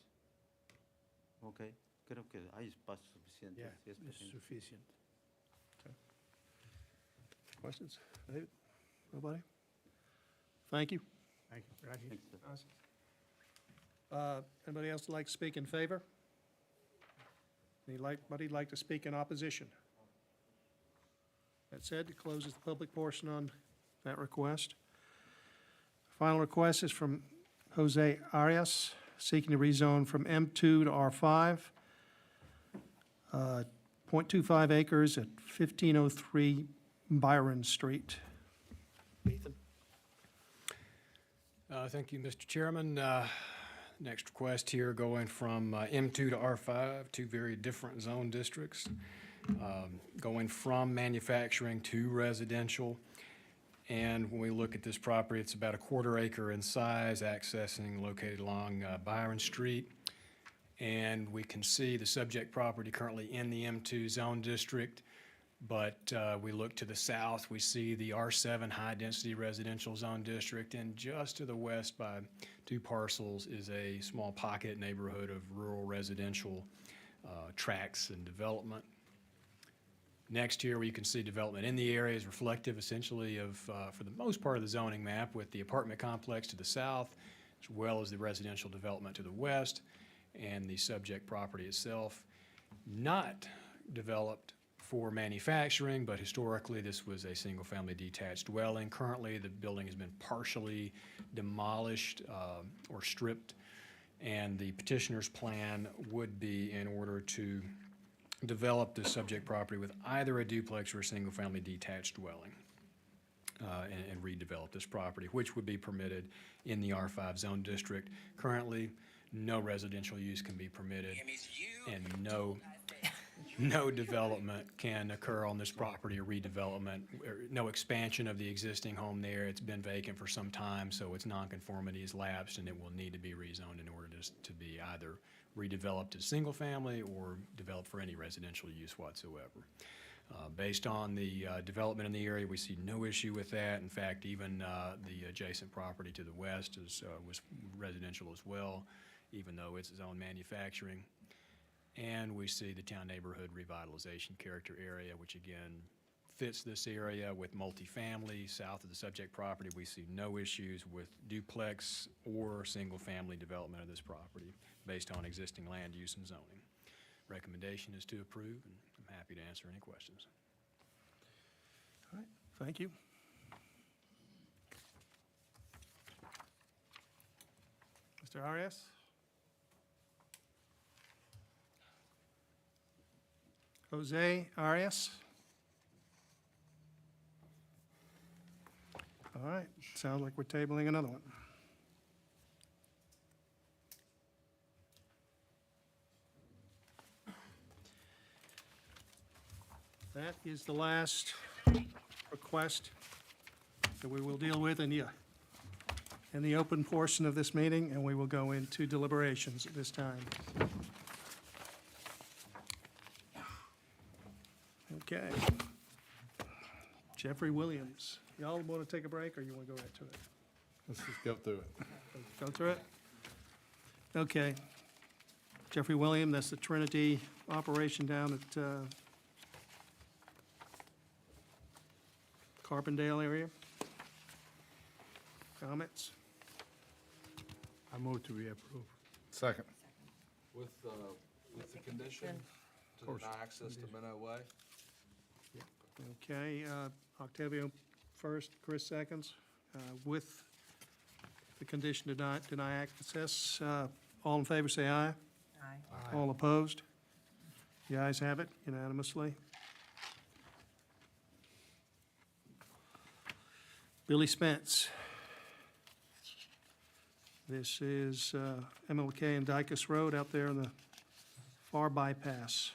Ok, creo que hay espacio suficiente. Yeah, si es it's pequeño. sufficient. Questions? David? Nobody? Thank you. Thank you. Gracias. Anybody else like to speak in favor? Anybody like to speak in opposition? That said, it closes the public portion on that request. Final request is from Jose Arias, seeking to rezone from M2 to R5. 0.25 acres at 1503 Byron Street. Ethan? Thank you, Mr. Chairman. Next request here going from M2 to R5, two very different zone districts. Going from manufacturing to residential. And when we look at this property, it's about a 1/4 acre in size, accessing, located along Byron Street. And we can see the subject property currently in the M2 zone district. But we look to the south, we see the R7 high-density residential zone district, and just to the west by 2 parcels is a small pocket neighborhood of rural residential tracts and development. Next here, we can see development in the area is reflective essentially of, for the most part of the zoning map, with the apartment complex to the south, as well as the residential development to the west, and the subject property itself not developed for manufacturing, but historically this was a single-family detached dwelling. Currently, the building has been partially demolished or stripped, and the petitioner's plan would be in order to develop the subject property with either a duplex or a single-family detached dwelling and redevelop this property, which would be permitted in the R5 zone district. Currently, no residential use can be permitted, and no development can occur on this property or redevelopment, or no expansion of the existing home there. It's been vacant for some time, so its nonconformity is lapsed, and it will need to be rezoned in order to be either redeveloped as single-family or developed for any residential use whatsoever. Based on the development in the area, we see no issue with that. In fact, even the adjacent property to the west was residential as well, even though it's zoned manufacturing. And we see the town neighborhood revitalization character area, which again fits this area with multifamily. South of the subject property, we see no issues with duplex or single-family development of this property based on existing land use and zoning. Recommendation is to approve, and I'm happy to answer any questions. All right, thank you. Mr. Arias? Jose Arias? All right, sounds like we're tabling another one. That is the last request that we will deal with in the open portion of this meeting, and we will go into deliberations at this time. Okay. Jeffrey Williams, y'all want to take a break, or you want to go right to it? Let's just go through it. Go through it? Okay. Jeffrey Williams, that's the Trinity operation down at Carbondale area. Comments? I move to be approved. Second. With the condition to deny access to Minnow Way? Okay, Octavio first, Chris seconds. With the condition to deny access, all in favor say aye. Aye. All opposed? The ayes have it unanimously. Billy Spence. This is MLK and Dicus Road out there on the far bypass.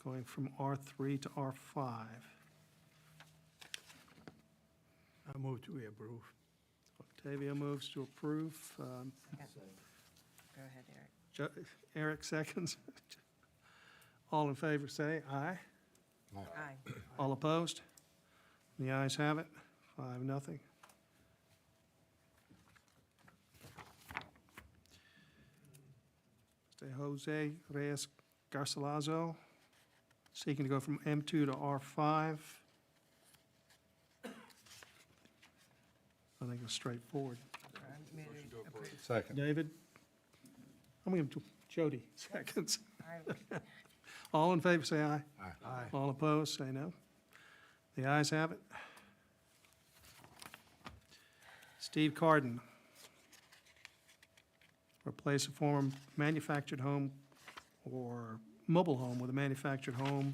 Going from R3 to R5. I move to be approved. Octavio moves to approve. Go ahead, Eric. Eric seconds. All in favor say aye. Aye. All opposed? The ayes have it, 5-0. Mr. Jose Reyes Garcilaso, seeking to go from M2 to R5. think it's straightforward. Second. David? I'm going to Jody, seconds. All in favor, say aye. Aye. All opposed, say no. The ayes have it. Steve Carden. Replace a former manufactured home or mobile home with a manufactured home.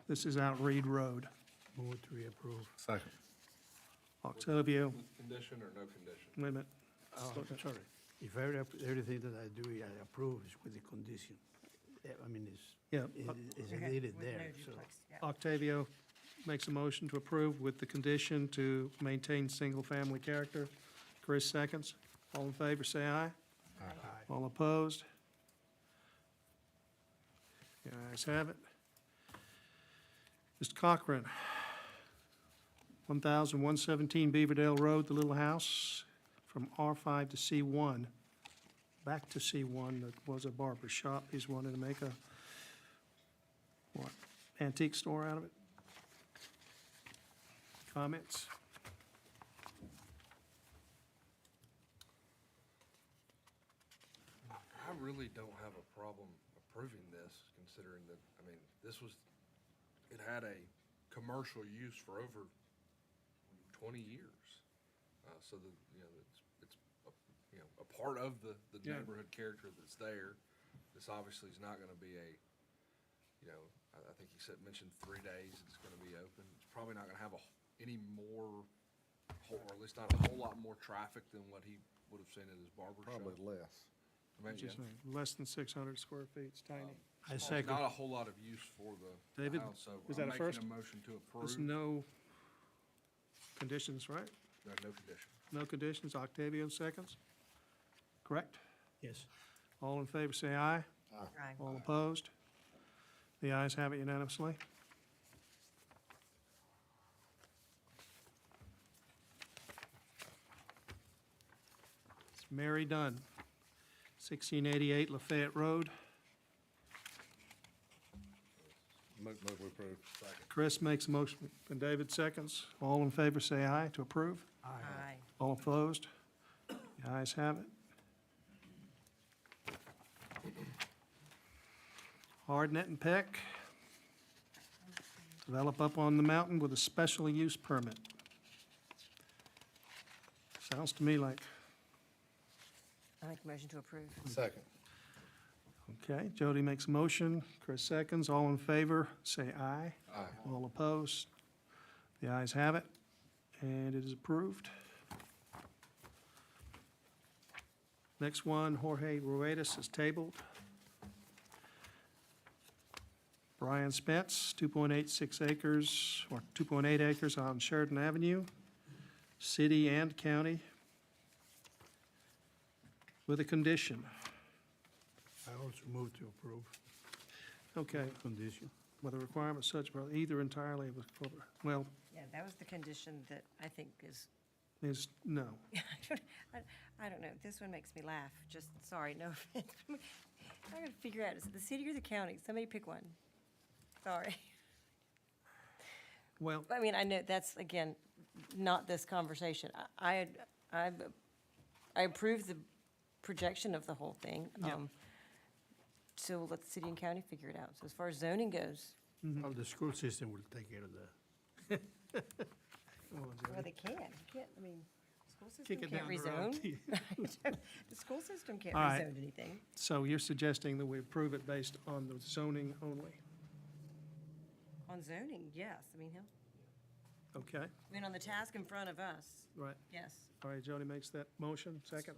This is out Reed Road. Move to reapprove. Second. Octavio, Condition or no condition? wait a minute. Oh, sorry. If everything that I do, I approve is with the condition. I mean, Yeah, it's needed there, so. Octavio makes a motion to approve with the condition to maintain single-family character. Chris seconds. All in favor, say aye. Aye. All opposed? The ayes have it. Mr. Cochran, 1,117 Beaverdale Road, the little house, from R5 to C1, back to C1, that was a barber shop. He's wanting to make a, what, antique store out of it? Comments? I really don't have a problem approving this, considering that, I mean, this was, it had a commercial use for over 20 years. So that, you know, it's, you know, a part of the Yeah. neighborhood character that's there. This obviously is not gonna be a, you know, I think he mentioned 3 days it's gonna be open. It's probably not gonna have any more, or at least not a whole lot more traffic than what he would have seen at his barber shop. Probably less. I mean, Just yeah. less than 600 square feet, it's tiny. I There's second. not a whole lot of use for the David, house, so was that I'm a first? making a motion to There's approve. no conditions, right? No condition. No conditions. Octavio seconds. Correct? Yes. All in favor, say aye. Aye. All opposed? The ayes have it unanimously. It's Mary Dunn, 1688 Lafayette Road. Move we approve. Second. Chris makes a motion, and David seconds. All in favor, say aye to approve. Aye. All opposed? The ayes have it. Hardnet and Peck. Develop up on the mountain with a special use permit. Sounds to me like, I make a motion to approve. Second. okay, Jody makes a motion, Chris seconds. All in favor, say aye. Aye. All opposed? The ayes have it, and it is approved. Next one, Jorge Ruedas is tabled. Brian Spence, 2.86 acres, or 2.8 acres on Sheridan Avenue, city and county, with a condition. I also move to approve. Okay, Condition. with a requirement such, either entirely, well, Yeah, that was the condition that I think is, no. I don't know, this one makes me laugh, just, sorry, no offense. I gotta figure out, is it the city or the county? Somebody pick one. Sorry. Well, I mean, I know that's, again, not this conversation. I approve the projection of the whole thing. Yeah. So let the city and county figure it out. So as far as zoning goes, Well, the school system will take care of that. well, they can. You can't, I mean, school Kick system it can't down the road. rezone. The school system can't All right. rezone anything. So you're suggesting that we approve it based on the zoning only? On zoning, yes. I mean, he'll, Okay, I mean, on the task in front of us, right. yes. All right, Jody makes that motion, second.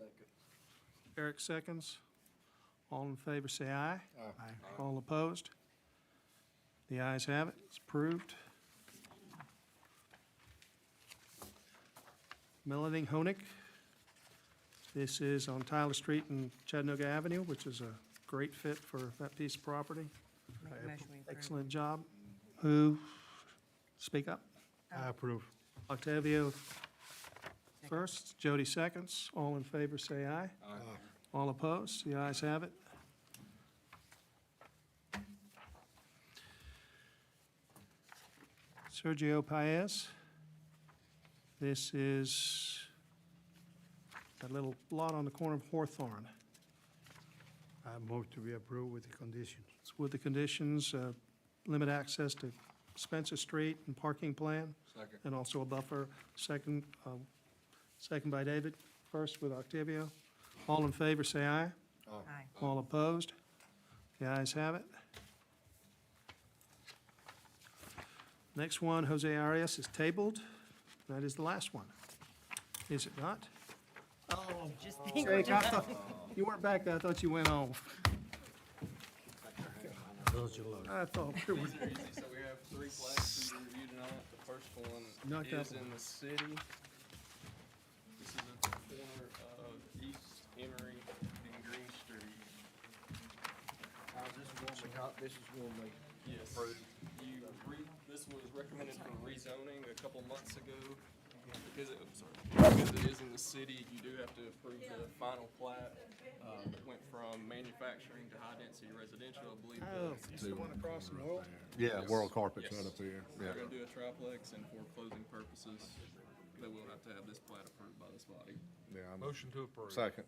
Eric seconds. All in favor, say aye. Aye. All opposed? The ayes have it, it's approved. Melanie Honig. This is on Tyler Street and Chattanooga Avenue, which is a great fit for that piece of property. Make a motion we approve. Excellent job. Who? Speak up. I approve. Octavio first, Jody seconds. All in favor, say aye. All opposed? The ayes have it. Sergio Paez. This is that little lot on the corner of Hawthorne. I move to be approved with the conditions. It's with the conditions, limit access to Spencer Street and parking plan. Second. And also a buffer. Second by David. First with Octavio. All in favor, say aye. Aye. All opposed? The ayes have it. Next one, Jose Arias, is tabled. That is the last one. Is it not? Oh, just think Jake, what you're I thought, you weren't back there. I thought you went home. I thought there was. So we have three plats to review tonight. The first one Knock that is one. in the city. This is at the corner of East Emery and Green Street. This is gonna make. Yes. This was recommended for rezoning a couple months ago. Because it is in the city, you do have to approve the final plat. That went from manufacturing to high-density residential, I believe. Oh, it's the one across from World? Yeah, World Carpet's Yes. right up there. We're Yeah. gonna do a triplex, and for closing purposes, they will have to have this plat approved by this body. Yeah, I'm- Motion to approve. Second.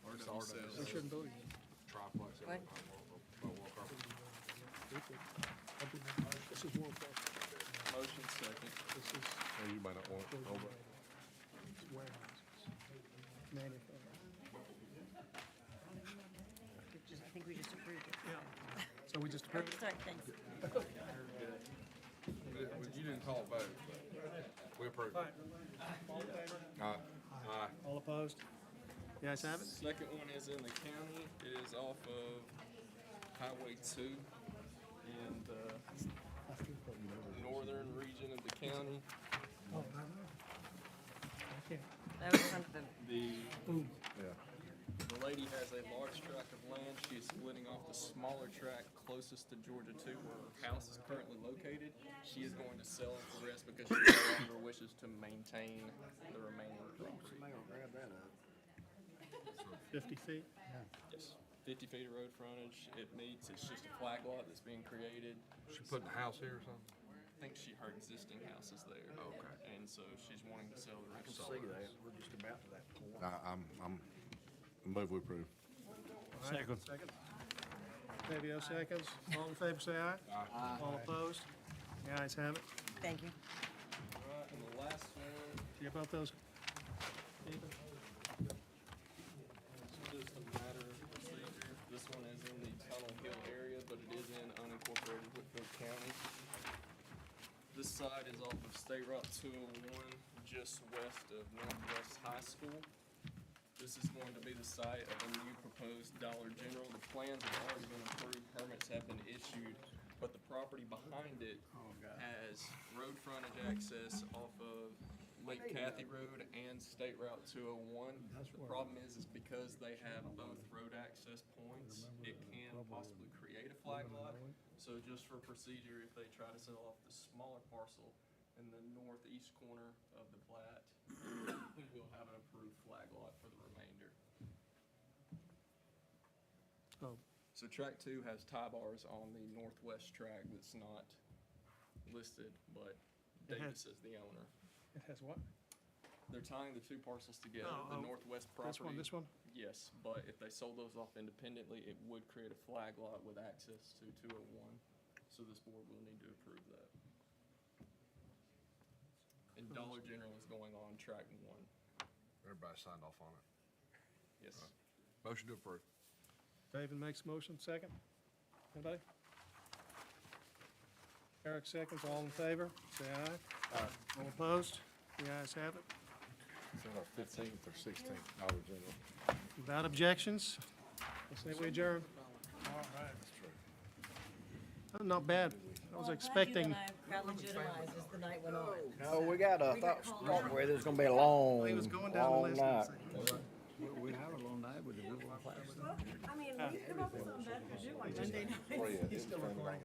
RW says. We shouldn't vote again. Triplex. What? This is World Cup. Motion second. This is Oh, you might not want it over. warehouses. Manufacturing. I think we just approved it. Yeah. So we just approved it? Sorry, thanks. You didn't call a vote, but we approved. All right. All in favor? Aye. All opposed? The ayes have it. Second one is in the county. It is off of Highway 2 in the northern region of the county. That was kind of the, The lady has a large tract of land. She is splitting off the smaller tract closest to Georgia 2 where her house is currently located. She is going to sell it for rest because she no longer wishes to maintain the remaining property. 50 feet? Yes, 50 feet of road frontage. It's just a flag lot that's being created. She putting a house here or something? I think her existing house is there. Okay. And so she's wanting to sell the rest. We're just about to that point. I'm move we approve. Second. Second. Octavio seconds. All in favor, say aye. Aye. All opposed? The ayes have it. thank you. All right, and the last one. Do you about those? Ethan? It's just a matter of procedure. This one is in the Tunnel Hill area, but it is in unincorporated Whitfield County. This side is off of State Route 201, just west of Northwest High School. This is going to be the site of a new proposed Dollar General. The plans have already been approved, permits have been issued, but the property behind it has road frontage access off of Lake Cathy Road and State Route 201. The problem is because they have both road access points, it can possibly create a flag lot. So just for procedure, if they try to sell off the smaller parcel in the northeast corner of the plat, we'll have an approved flag lot for the remainder. Oh, So track 2 has tie bars on the northwest track that's not listed, but It has- Davis is the owner. it has what? They're tying the two parcels together, Oh, the oh, northwest property. This one? Yes, but if they sold those off independently, it would create a flag lot with access to 201. So this board will need to approve that. And Dollar General is going on track 1. Everybody signed off on it. Yes. Motion to approve. David makes a motion, second. Anybody? Eric seconds, all in favor, say aye. Aye. All opposed? The ayes have it. It's on our 15th or 16th Dollar General. Without objections, I say we adjourn. Oh, not bad. I was expecting, Got legitimized as the night went on. No, we got a thought where there's gonna be a long, he was going down the long list. night. We have a long night with the Google class. I mean, we come up with something better to do on Monday night. He's still recording.